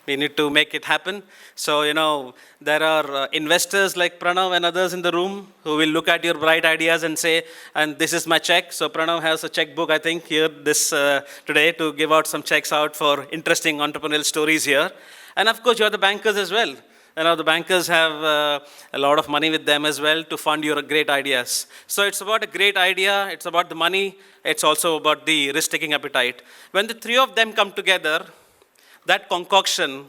S9: We need to make it happen. So, there are investors like Pranav and others in the room who will look at your bright ideas and say, and this is my check. So Pranav has a checkbook, I think, here today to give out some checks out for interesting entrepreneurial stories here. And of course, you are the bankers as well. The bankers have a lot of money with them as well to fund your great ideas. So it's about a great idea, it's about the money, it's also about the risk-taking appetite. When the three of them come together, that concoction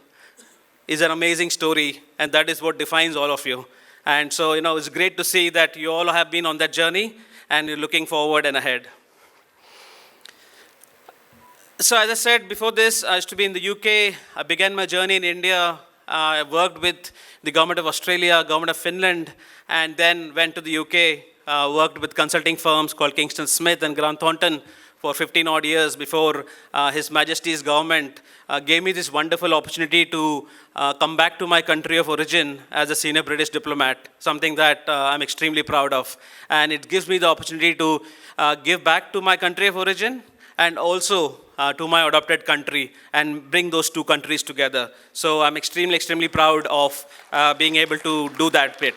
S9: is an amazing story, and that is what defines all of you. And so, it's great to see that you all have been on that journey, and you're looking forward and ahead. So as I said before this, I used to be in the UK. I began my journey in India. I worked with the government of Australia, government of Finland, and then went to the UK, worked with consulting firms called Kingston Smith and Grant Thornton for 15 odd years before His Majesty's government gave me this wonderful opportunity to come back to my country of origin as a senior British diplomat, something that I'm extremely proud of. And it gives me the opportunity to give back to my country of origin and also to my adopted country and bring those two countries together. So I'm extremely, extremely proud of being able to do that bit.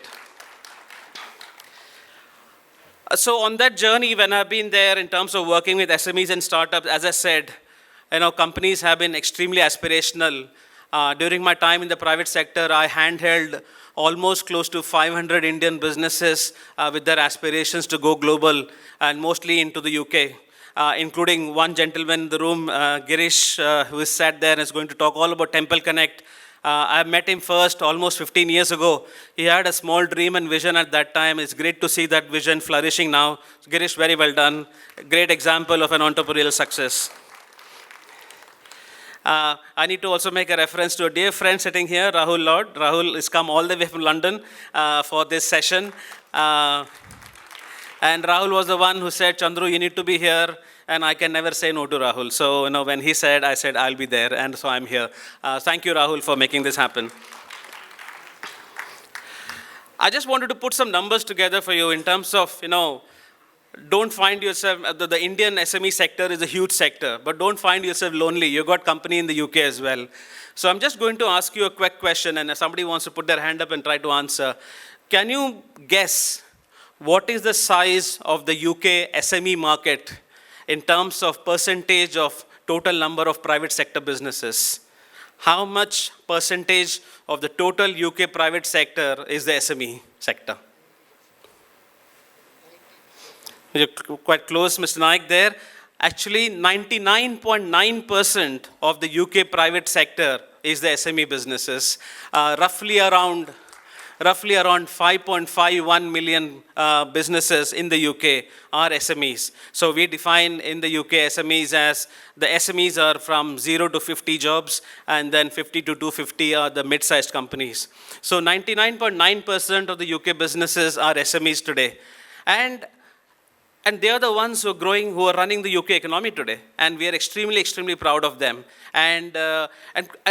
S9: So on that journey, when I've been there in terms of working with SMEs and startups, as I said, companies have been extremely aspirational. During my time in the private sector, I handheld almost close to 500 Indian businesses with their aspirations to go global, and mostly into the UK, including one gentleman in the room, Girish, who is sat there and is going to talk all about Temple Connect. I met him first almost 15 years ago. He had a small dream and vision at that time. It's great to see that vision flourishing now. Girish, very well done. Great example of an entrepreneurial success. I need to also make a reference to a dear friend sitting here, Rahul Lord. Rahul has come all the way from London for this session. And Rahul was the one who said, Chandru, you need to be here. And I can never say no to Rahul. So, when he said, I said, I'll be there. And so I'm here. Thank you, Rahul, for making this happen. I just wanted to put some numbers together for you in terms of, don't find yourself, the Indian SME sector is a huge sector, but don't find yourself lonely. You've got company in the UK as well. So I'm just going to ask you a quick question, and if somebody wants to put their hand up and try to answer. Can you guess what is the size of the UK SME market in terms of percentage of total number of private sector businesses? How much percentage of the total UK private sector is the SME sector? You're quite close, Mr. Naik there. Actually, 99.9% of the UK private sector is the SME businesses. Roughly around 5.51 million businesses in the UK are SMEs. So we define in the UK SMEs as the SMEs are from 0 to 50 jobs, and then 50 to 250 are the mid-sized companies. So 99.9% of the UK businesses are SMEs today. And And they are the ones who are growing, who are running the UK economy today. And we are extremely, extremely proud of them. And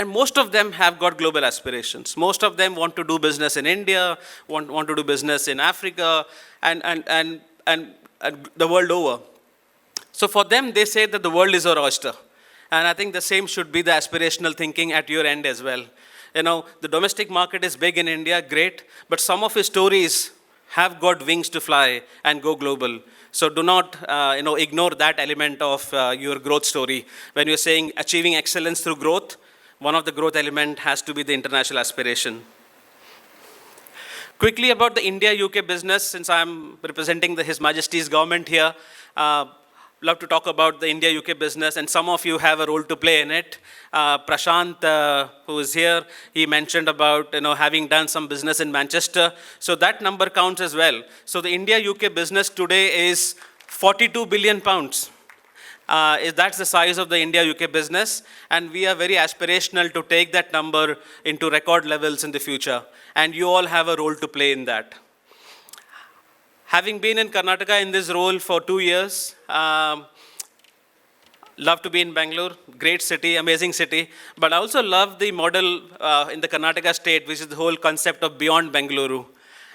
S9: most of them have got global aspirations. Most of them want to do business in India, want to do business in Africa, and the world over. So for them, they say that the world is our oyster. And I think the same should be the aspirational thinking at your end as well. You know, the domestic market is big in India, great, but some of his stories have got wings to fly and go global. So do not, ignore that element of your growth story. When you're saying achieving excellence through growth, one of the growth element has to be the international aspiration. Quickly about the India-UK business, since I'm representing His Majesty's government here, love to talk about the India-UK business, and some of you have a role to play in it. Prashant, who is here, he mentioned about having done some business in Manchester. So that number counts as well. So the India-UK business today is 42 billion pounds. That's the size of the India-UK business, and we are very aspirational to take that number into record levels in the future. And you all have a role to play in that. Having been in Karnataka in this role for 2 years, love to be in Bengaluru, great city, amazing city, but I also love the model in the Karnataka state, which is the whole concept of beyond Bengaluru.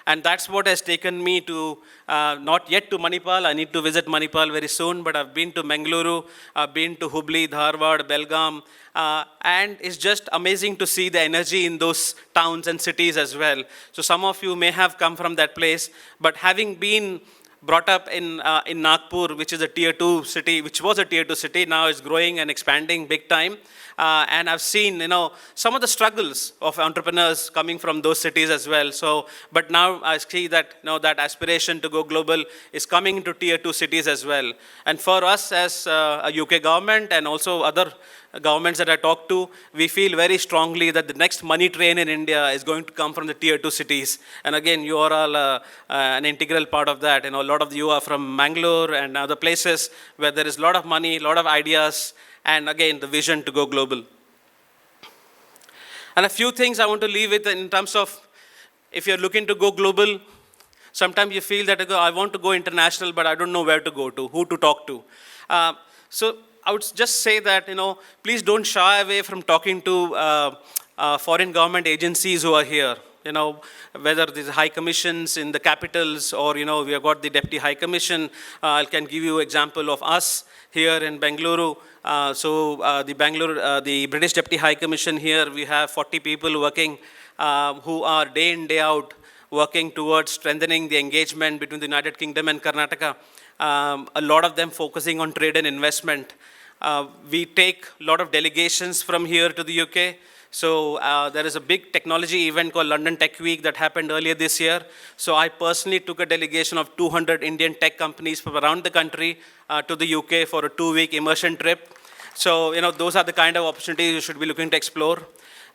S9: And that's what has taken me to, not yet to Manipal, I need to visit Manipal very soon, but I've been to Bengaluru, I've been to Hubli, Dharwad, Belgaum, and it's just amazing to see the energy in those towns and cities as well. So some of you may have come from that place, but having been brought up in Nagpur, which is a tier 2 city, which was a tier 2 city, now is growing and expanding big time. And I've seen, some of the struggles of entrepreneurs coming from those cities as well. So, but now I see that, that aspiration to go global is coming into tier 2 cities as well. And for us as a UK government and also other governments that I talk to, we feel very strongly that the next money train in India is going to come from the tier 2 cities. And again, you are all an integral part of that. A lot of you are from Bangalore and other places where there is a lot of money, a lot of ideas, and again, the vision to go global. And a few things I want to leave with in terms of, if you're looking to go global, sometimes you feel that I want to go international, but I don't know where to go to, who to talk to. So I would just say that, please don't shy away from talking to foreign government agencies who are here. Whether these high commissions in the capitals or, we have got the Deputy High Commission. I can give you example of us here in Bengaluru. The British Deputy High Commission here, we have 40 people working who are day in, day out working towards strengthening the engagement between the United Kingdom and Karnataka. A lot of them focusing on trade and investment. We take a lot of delegations from here to the UK. So there is a big technology event called London Tech Week that happened earlier this year. So I personally took a delegation of 200 Indian tech companies from around the country to the UK for a 2-week immersion trip. So, those are the kind of opportunities you should be looking to explore.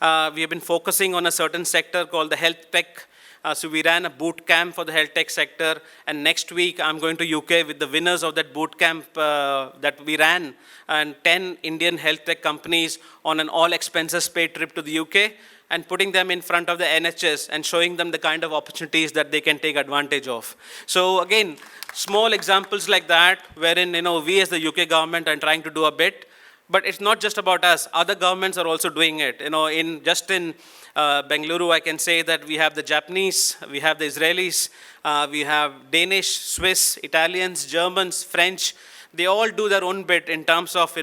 S9: We have been focusing on a certain sector called the health tech. So we ran a boot camp for the health tech sector, and next week I'm going to UK with the winners of that boot camp that we ran, and 10 Indian health tech companies on an all expenses paid trip to the UK, and putting them in front of the NHS and showing them the kind of opportunities that they can take advantage of. So again, small examples like that, wherein we as the UK government are trying to do a bit, but it's not just about us. Other governments are also doing it. In Bengaluru, I can say that we have the Japanese, we have the Israelis, we have Danish, Swiss, Italians, Germans, French. They all do their own bit in terms of,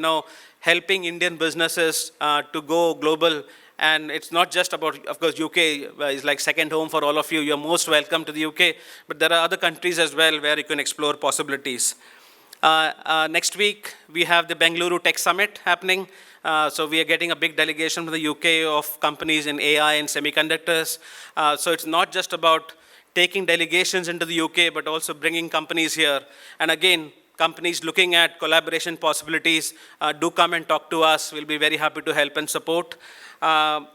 S9: helping Indian businesses to go global. And it's not just about, of course, UK is like second home for all of you. You're most welcome to the UK. But there are other countries as well where you can explore possibilities. Next week, we have the Bengaluru Tech Summit happening. So we are getting a big delegation from the UK of companies in AI and semiconductors. So it's not just about taking delegations into the UK, but also bringing companies here. And again, companies looking at collaboration possibilities, do come and talk to us. We'll be very happy to help and support. And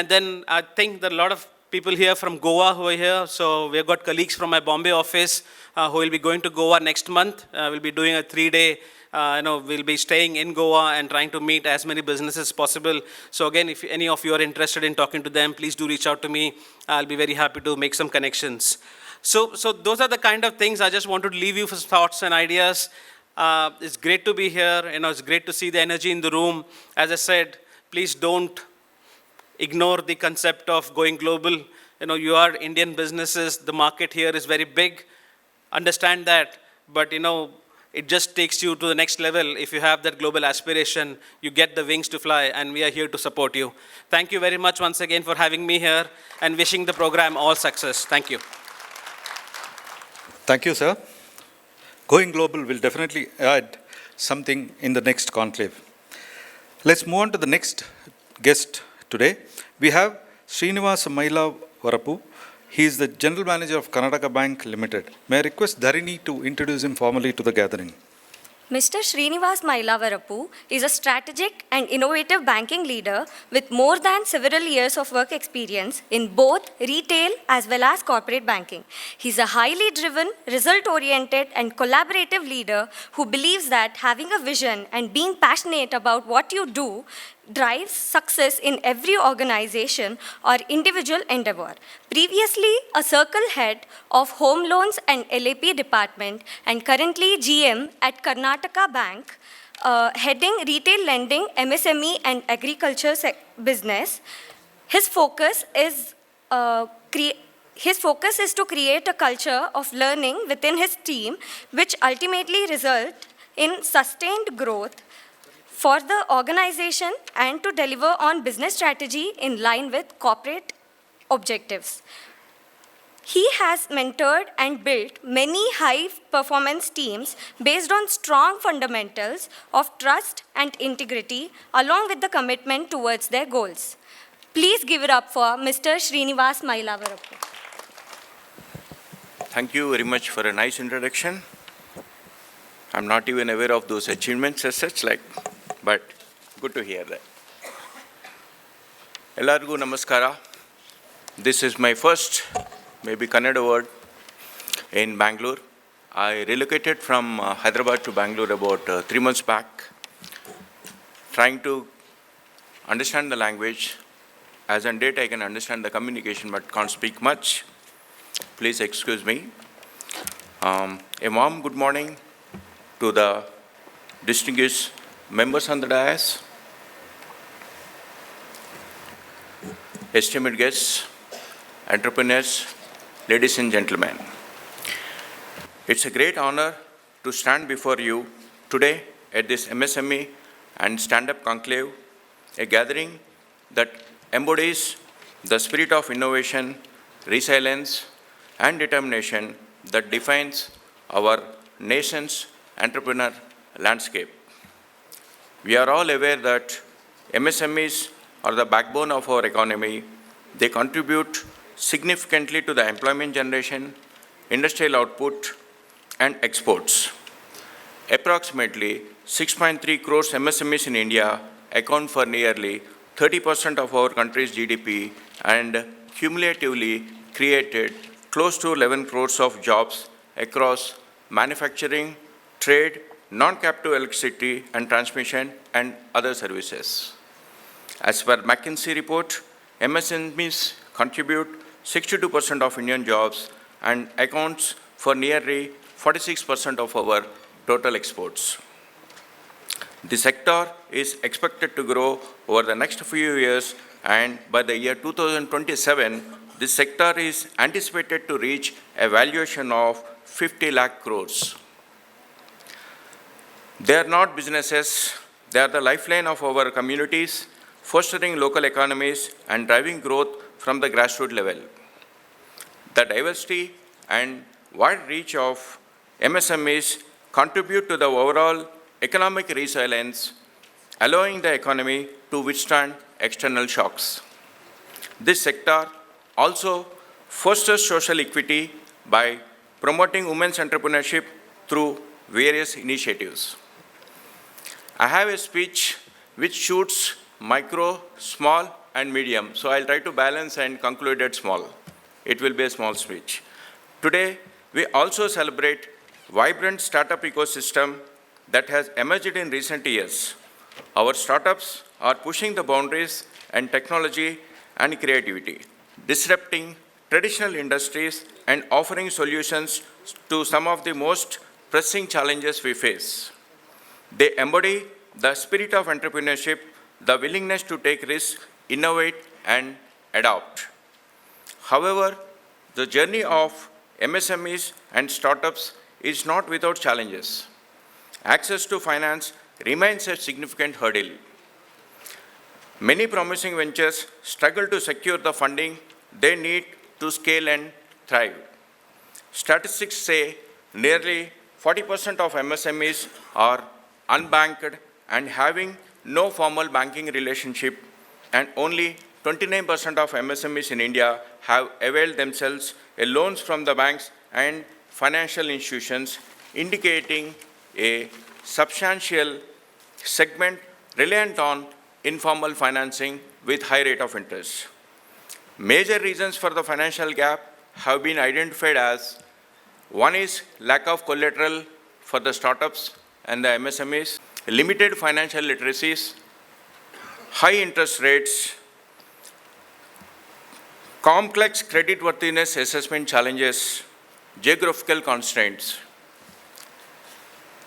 S9: then I think there are a lot of people here from Goa who are here. So we've got colleagues from my Bombay office who will be going to Goa next month. We'll be doing a 3-day, we'll be staying in Goa and trying to meet as many businesses as possible. So again, if any of you are interested in talking to them, please do reach out to me. I'll be very happy to make some connections. So those are the kind of things I just wanted to leave you for thoughts and ideas. It's great to be here. It's great to see the energy in the room. As I said, please don't ignore the concept of going global. You are Indian businesses. The market here is very big. Understand that. But, it just takes you to the next level. If you have that global aspiration, you get the wings to fly, and we are here to support you. Thank you very much once again for having me here, and wishing the program all success. Thank you.
S1: Thank you, sir. Going global will definitely add something in the next conclave. Let's move on to the next guest today. We have Srinivas Maila Varapu. He is the General Manager of Karnataka Bank Limited. May I request Dharini to introduce him formally to the gathering.
S10: Mr. Srinivas Mailavarapu is a strategic and innovative banking leader with more than several years of work experience in both retail as well as corporate banking. He's a highly driven, result-oriented and collaborative leader who believes that having a vision and being passionate about what you do drives success in every organization or individual endeavor. Previously a circle head of home loans and LAP department and currently GM at Karnataka Bank, heading retail lending, MSME and agriculture business. His focus is to create a culture of learning within his team, which ultimately result in sustained growth for the organization and to deliver on business strategy in line with corporate objectives. He has mentored and built many high-performance teams based on strong fundamentals of trust and integrity, along with the commitment towards their goals. Please give it up for Mr. Srinivas Mailavarapu.
S11: Thank you very much for a nice introduction. I'm not even aware of those achievements as such, but good to hear that. Ellargu namaskara. This is my first, maybe Kannada word, in Bangalore. I relocated from Hyderabad to Bangalore about 3 months back, trying to understand the language. As on date, I can understand the communication, but can't speak much. Please excuse me. A warm good morning to the distinguished members on the dais, esteemed guests, entrepreneurs, ladies and gentlemen. It's a great honor to stand before you today at this MSME and Stand-Up Conclave, a gathering that embodies the spirit of innovation, resilience, and determination that defines our nation's entrepreneur landscape. We are all aware that MSMEs are the backbone of our economy. They contribute significantly to the employment generation, industrial output, and exports. Approximately 6.3 crores MSMEs in India account for nearly 30% of our country's GDP and cumulatively created close to 11 crores of jobs across manufacturing, trade, non-captive electricity and transmission, and other services. As per McKinsey report, MSMEs contribute 62% of Indian jobs and accounts for nearly 46% of our total exports. The sector is expected to grow over the next few years, and by the year 2027, this sector is anticipated to reach a valuation of 50 lakh crores. They are not businesses, they are the lifeline of our communities, fostering local economies and driving growth from the grassroots level. The diversity and wide reach of MSMEs contribute to the overall economic resilience, allowing the economy to withstand external shocks. This sector also fosters social equity by promoting women's entrepreneurship through various initiatives. I have a speech which shoots micro, small, and medium, so I'll try to balance and conclude at small. It will be a small speech. Today, we also celebrate vibrant startup ecosystem that has emerged in recent years. Our startups are pushing the boundaries and technology and creativity, disrupting traditional industries and offering solutions to some of the most pressing challenges we face. They embody the spirit of entrepreneurship, the willingness to take risks, innovate, and adopt. However, the journey of MSMEs and startups is not without challenges. Access to finance remains a significant hurdle. Many promising ventures struggle to secure the funding they need to scale and thrive. Statistics say nearly 40% of MSMEs are unbanked and having no formal banking relationship, and only 29% of MSMEs in India have availed themselves of loans from the banks and financial institutions, indicating a substantial segment reliant on informal financing with high rate of interest. Major reasons for the financial gap have been identified as: one is lack of collateral for the startups and the MSMEs, limited financial literacies, high interest rates, complex creditworthiness assessment challenges, geographical constraints.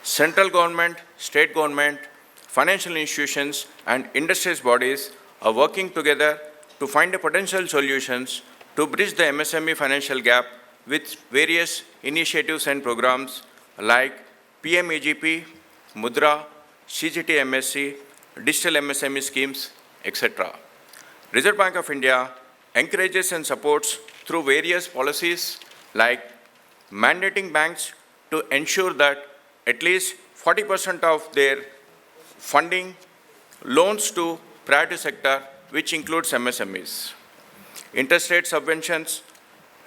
S11: Central government, state government, financial institutions, and industries bodies are working together to find potential solutions to bridge the MSME financial gap with various initiatives and programs like PMEGP, Mudra, CGT MSC, digital MSME schemes, etc. Reserve Bank of India encourages and supports through various policies like mandating banks to ensure that at least 40% of their funding loans to priority sector, which includes MSMEs, interest rate subventions,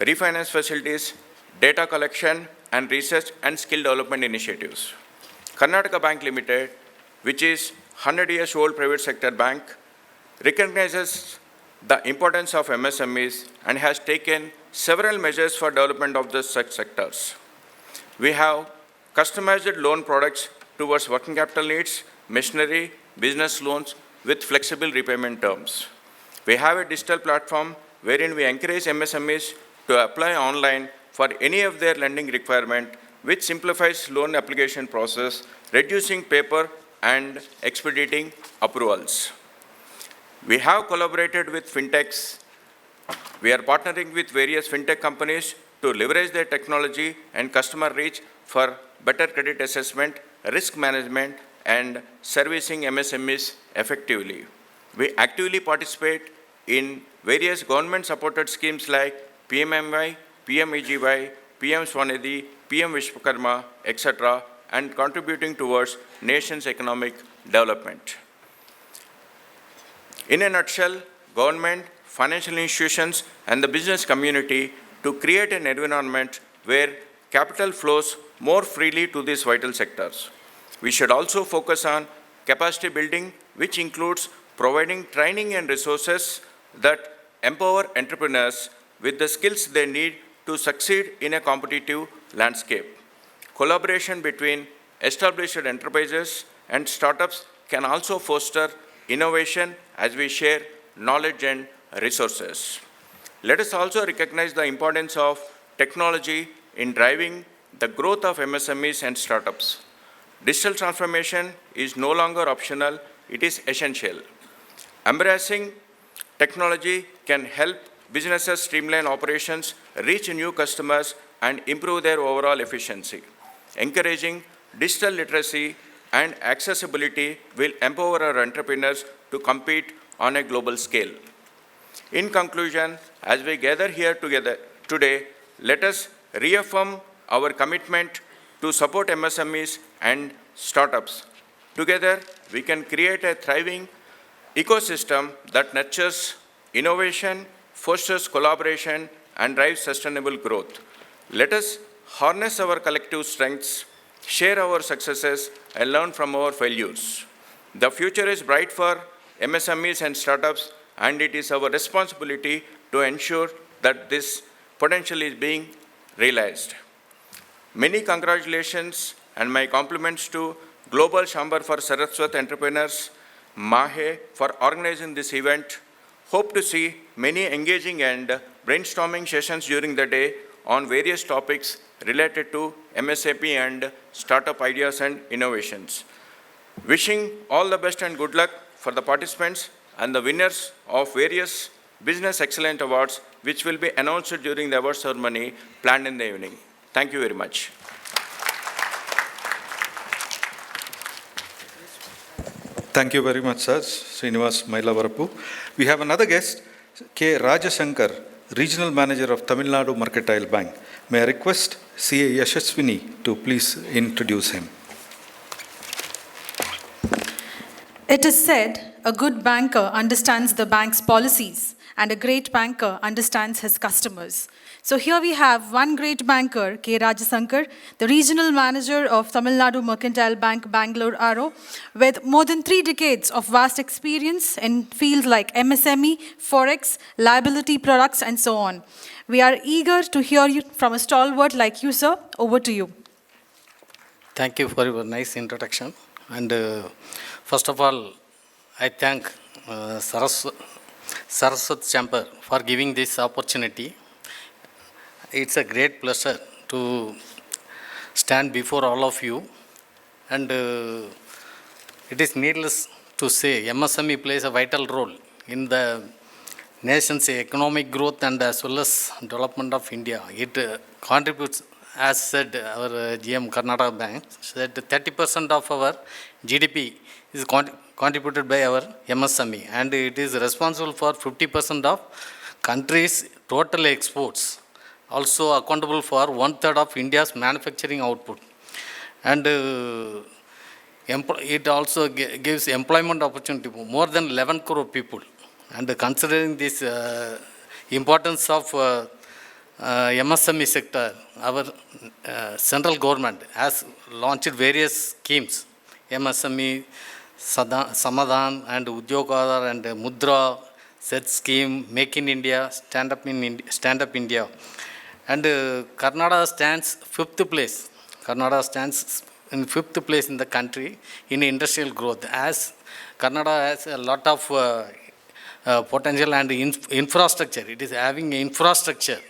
S11: refinance facilities, data collection and research and skill development initiatives. Karnataka Bank Limited, which is 100 years old private sector bank, recognizes the importance of MSMEs and has taken several measures for development of such sectors. We have customized loan products towards working capital needs, machinery, business loans with flexible repayment terms. We have a digital platform wherein we encourage MSMEs to apply online for any of their lending requirement, which simplifies loan application process, reducing paper and expediting approvals. We have collaborated with fintechs. We are partnering with various fintech companies to leverage their technology and customer reach for better credit assessment, risk management, and servicing MSMEs effectively. We actively participate in various government-supported schemes like PMMY, PMEGY, PM Swanidhi, PM Vishwakarma, etc., and contributing towards nation's economic development. In a nutshell, government, financial institutions, and the business community to create an environment where capital flows more freely to these vital sectors. We should also focus on capacity building, which includes providing training and resources that empower entrepreneurs with the skills they need to succeed in a competitive landscape. Collaboration between established enterprises and startups can also foster innovation as we share knowledge and resources. Let us also recognize the importance of technology in driving the growth of MSMEs and startups. Digital transformation is no longer optional, it is essential. Embracing technology can help businesses streamline operations, reach new customers, and improve their overall efficiency. Encouraging digital literacy and accessibility will empower our entrepreneurs to compete on a global scale. In conclusion, as we gather here together today, let us reaffirm our commitment to support MSMEs and startups. Together, we can create a thriving ecosystem that nurtures innovation, fosters collaboration, and drives sustainable growth. Let us harness our collective strengths, share our successes, and learn from our failures. The future is bright for MSMEs and startups, and it is our responsibility to ensure that this potential is being realized. Many congratulations and my compliments to Global Chamber for Saraswath Entrepreneurs, MAHE, for organizing this event. Hope to see many engaging and brainstorming sessions during the day on various topics related to MSME and startup ideas and innovations. Wishing all the best and good luck for the participants and the winners of various Business Excellence Awards, which will be announced during the award ceremony planned in the evening. Thank you very much.
S1: Thank you very much, sir, Srinivas Mailavarapu. We have another guest, K. Rajashankar, Regional Manager of Tamil Nadu Mercantile Bank. May I request C.A. Yashaswini to please introduce him.
S8: It is said, a good banker understands the bank's policies, and a great banker understands his customers. So here we have one great banker, K. Rajasankar, the Regional Manager of Tamil Nadu Mercantile Bank, Bengaluru, with more than 3 decades of vast experience in fields like MSME, Forex, liability products, and so on. We are eager to hear you from a stalwart like you, sir. Over to you.
S12: Thank you for your nice introduction. And first of all, I thank Saraswath Chamber for giving this opportunity. It's a great pleasure to stand before all of you. And it is needless to say, MSME plays a vital role in the nation's economic growth and as well as development of India. It contributes, as said our GM Karnataka Bank, said 30% of our GDP is contributed by our MSME, and it is responsible for 50% of country's total exports, also accountable for 1/3 of India's manufacturing output. And it also gives employment opportunity for more than 11 crore people. And considering this importance of MSME sector, our central government has launched various schemes, MSME, Samadhan and Udyog and Mudra, Set scheme, Make in India, Stand Up India. And Karnataka stands 5th place. Karnataka stands in 5th place in the country in industrial growth, as Karnataka has a lot of potential and infrastructure. It is having infrastructure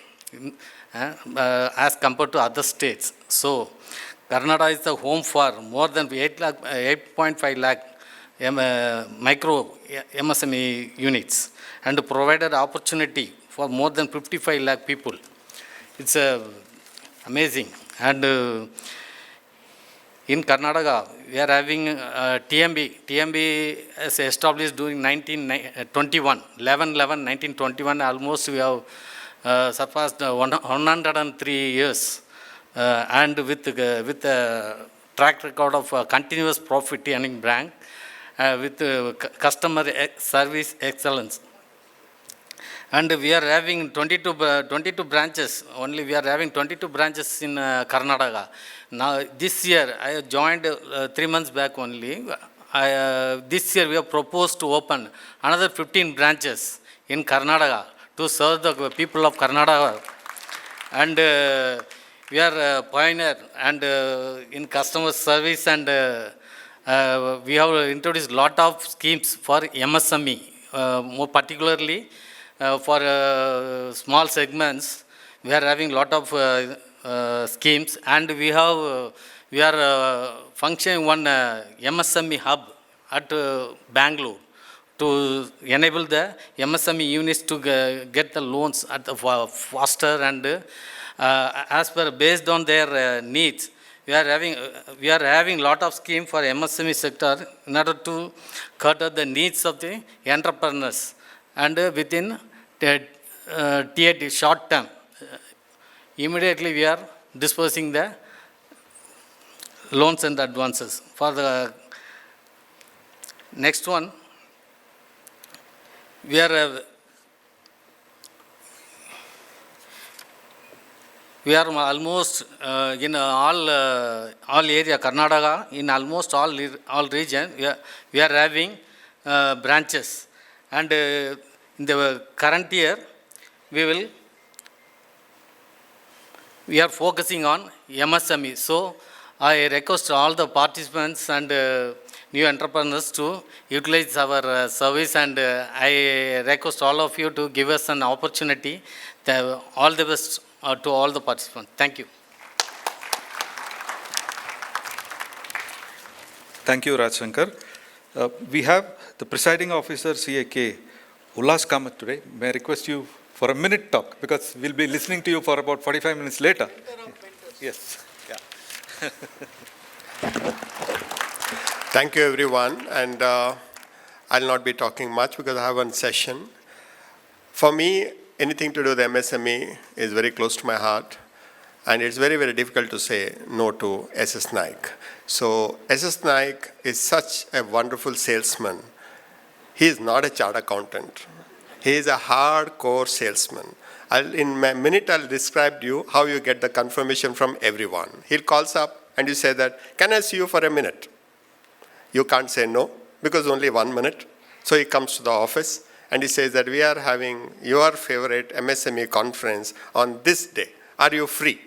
S12: as compared to other states. So Karnataka is the home for more than 8.5 lakh micro MSME units and provided opportunity for more than 55 lakh people. It's amazing. And in Karnataka, we are having TMB. TMB is established during 1921. Almost we have surpassed 103 years. And with a track record of continuous profit earning bank, with customer service excellence. And we are having 22 branches. Only we are having 22 branches in Karnataka. Now this year, I joined 3 months back only. This year we have proposed to open another 15 branches in Karnataka to serve the people of Karnataka. And we are a pioneer and in customer service, and we have introduced lot of schemes for MSME, more particularly for small segments. We are having lot of schemes, and we are functioning one MSME hub at Bengaluru to enable the MSME units to get the loans at the faster and as per based on their needs. We are having lot of scheme for MSME sector in order to cater the needs of the entrepreneurs, and within TAT short term, immediately we are dispersing the loans and advances. For the next one, we are almost in all area, Karnataka, in almost all region, we are having branches. And in the current year, we are focusing on MSME. So I request all the participants and new entrepreneurs to utilize our service, and I request all of you to give us an opportunity. All the best to all the participants. Thank you.
S1: Thank you, Raj Shankar. We have the presiding officer, CAK, Ullas Kamath today. May I request you for a minute talk, because we'll be listening to you for about 45 minutes later. Yes. Yeah.
S3: Thank you, everyone. And I'll not be talking much because I have one session. For me, anything to do with MSME is very close to my heart. And it's very, very difficult to say no to SS Naik. So SS Naik is such a wonderful salesman. He is not a chartered accountant. He is a hardcore salesman. In a minute, I'll describe to you how you get the confirmation from everyone. He'll call up and you say that, can I see you for a minute? You can't say no, because only 1 minute. So he comes to the office and he says that we are having your favorite MSME conference on this day. Are you free?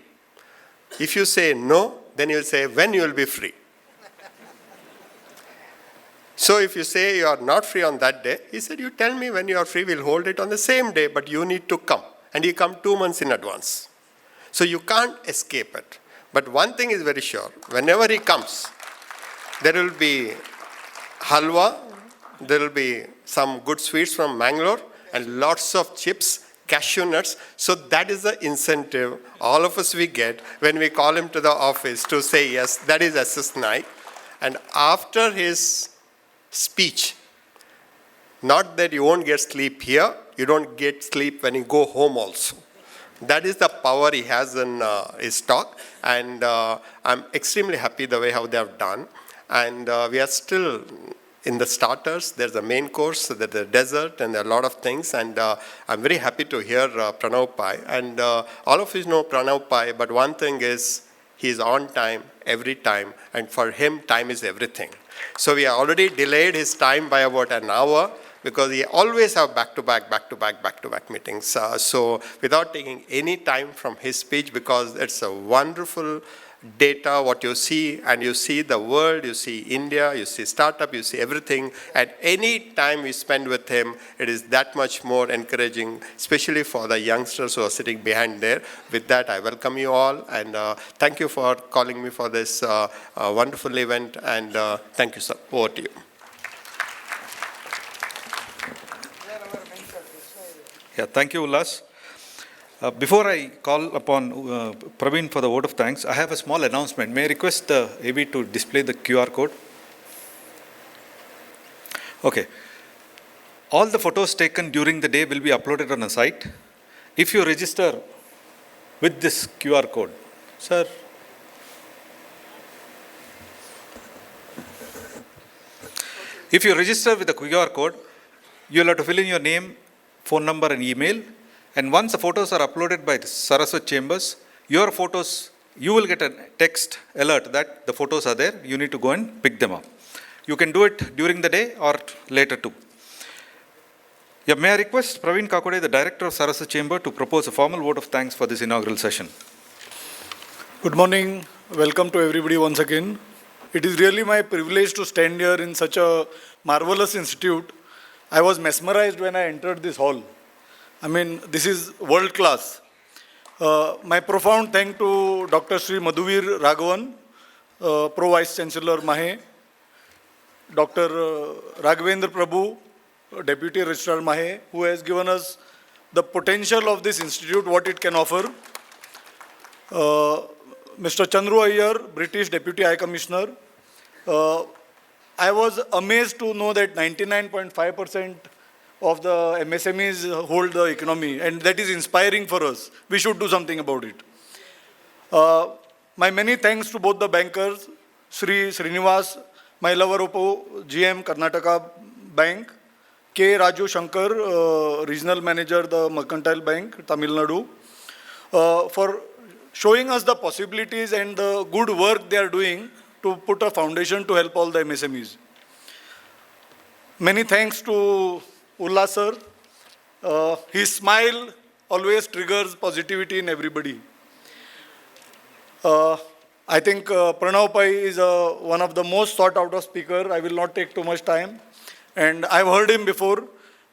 S3: If you say no, then he'll say, when you will be free? So if you say you are not free on that day, he said, you tell me when you are free, we'll hold it on the same day, but you need to come. And he come 2 months in advance. So you can't escape it. But one thing is very sure, whenever he comes, there will be halwa, there will be some good sweets from Mangalore, and lots of chips, cashew nuts. So that is the incentive all of us we get when we call him to the office to say yes, that is SS Naik. And after his speech, not that you won't get sleep here, you don't get sleep when you go home also. That is the power he has in his talk, and I'm extremely happy the way how they have done. And we are still in the starters. There's a main course, there's the dessert, and there are a lot of things. And I'm very happy to hear Pranav Pai. And all of you know Pranav Pai, but one thing is he's on time every time, and for him, time is everything. So we have already delayed his time by about an hour, because he always have back-to-back meetings. So without taking any time from his speech, because it's a wonderful data, what you see, and you see the world, you see India, you see startup, you see everything. At any time we spend with him, it is that much more encouraging, especially for the youngsters who are sitting behind there. With that, I welcome you all, and thank you for calling me for this wonderful event, and thank you, sir. Over to you.
S1: Yeah, thank you, Ullas. Before I call upon Praveen for the vote of thanks, I have a small announcement. May I request the AV to display the QR code? Okay. All the photos taken during the day will be uploaded on the site. If you register with this QR code, sir. If you register with the QR code, you will have to fill in your name, phone number and email. And once the photos are uploaded by the Saraswath Chambers, your photos, you will get a text alert that the photos are there. You need to go and pick them up. You can do it during the day or later too. Yeah, may I request Praveen Kakode, the Director of Saraswath Chamber, to propose a formal vote of thanks for this inaugural session.
S13: Good morning. Welcome to everybody once again. It is really my privilege to stand here in such a marvelous institute. I was mesmerized when I entered this hall. I mean, this is world class. My profound thanks to Dr. Sri Madhuvir Raghavan, Pro Vice Chancellor MAHE, Dr. Raghavendra Prabhu, Deputy Registrar MAHE, who has given us the potential of this institute, what it can offer. Mr. Chandru Iyer, British Deputy High Commissioner. I was amazed to know that 99.5% of the MSMEs hold the economy, and that is inspiring for us. We should do something about it. My many thanks to both the bankers, Sri Srinivas Mailavaropu, GM Karnataka Bank, K. Raju Shankar, Regional Manager, the Mercantile Bank, Tamil Nadu, for showing us the possibilities and the good work they are doing to put a foundation to help all the MSMEs. Many thanks to Ullas sir. His smile always triggers positivity in everybody. I think Pranav Pai is one of the most sought out of speaker. I will not take too much time. And I've heard him before,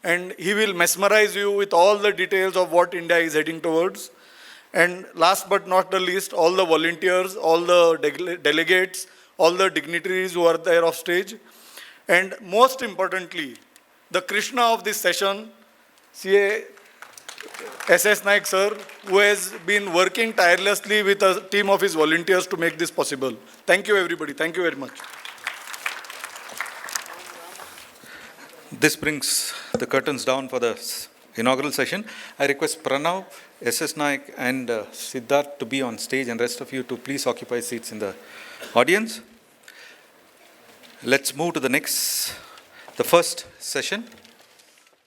S13: and he will mesmerize you with all the details of what India is heading towards. And last but not the least, all the volunteers, all the delegates, all the dignitaries who are there off stage. And most importantly, the Krishna of this session, CA SS Naik sir, who has been working tirelessly with a team of his volunteers to make this possible. Thank you everybody. Thank you very much.
S1: This brings the curtains down for the inaugural session. I request Pranav, SS Naik and Siddharth to be on stage, and rest of you to please occupy seats in the audience. Let's move to the first session.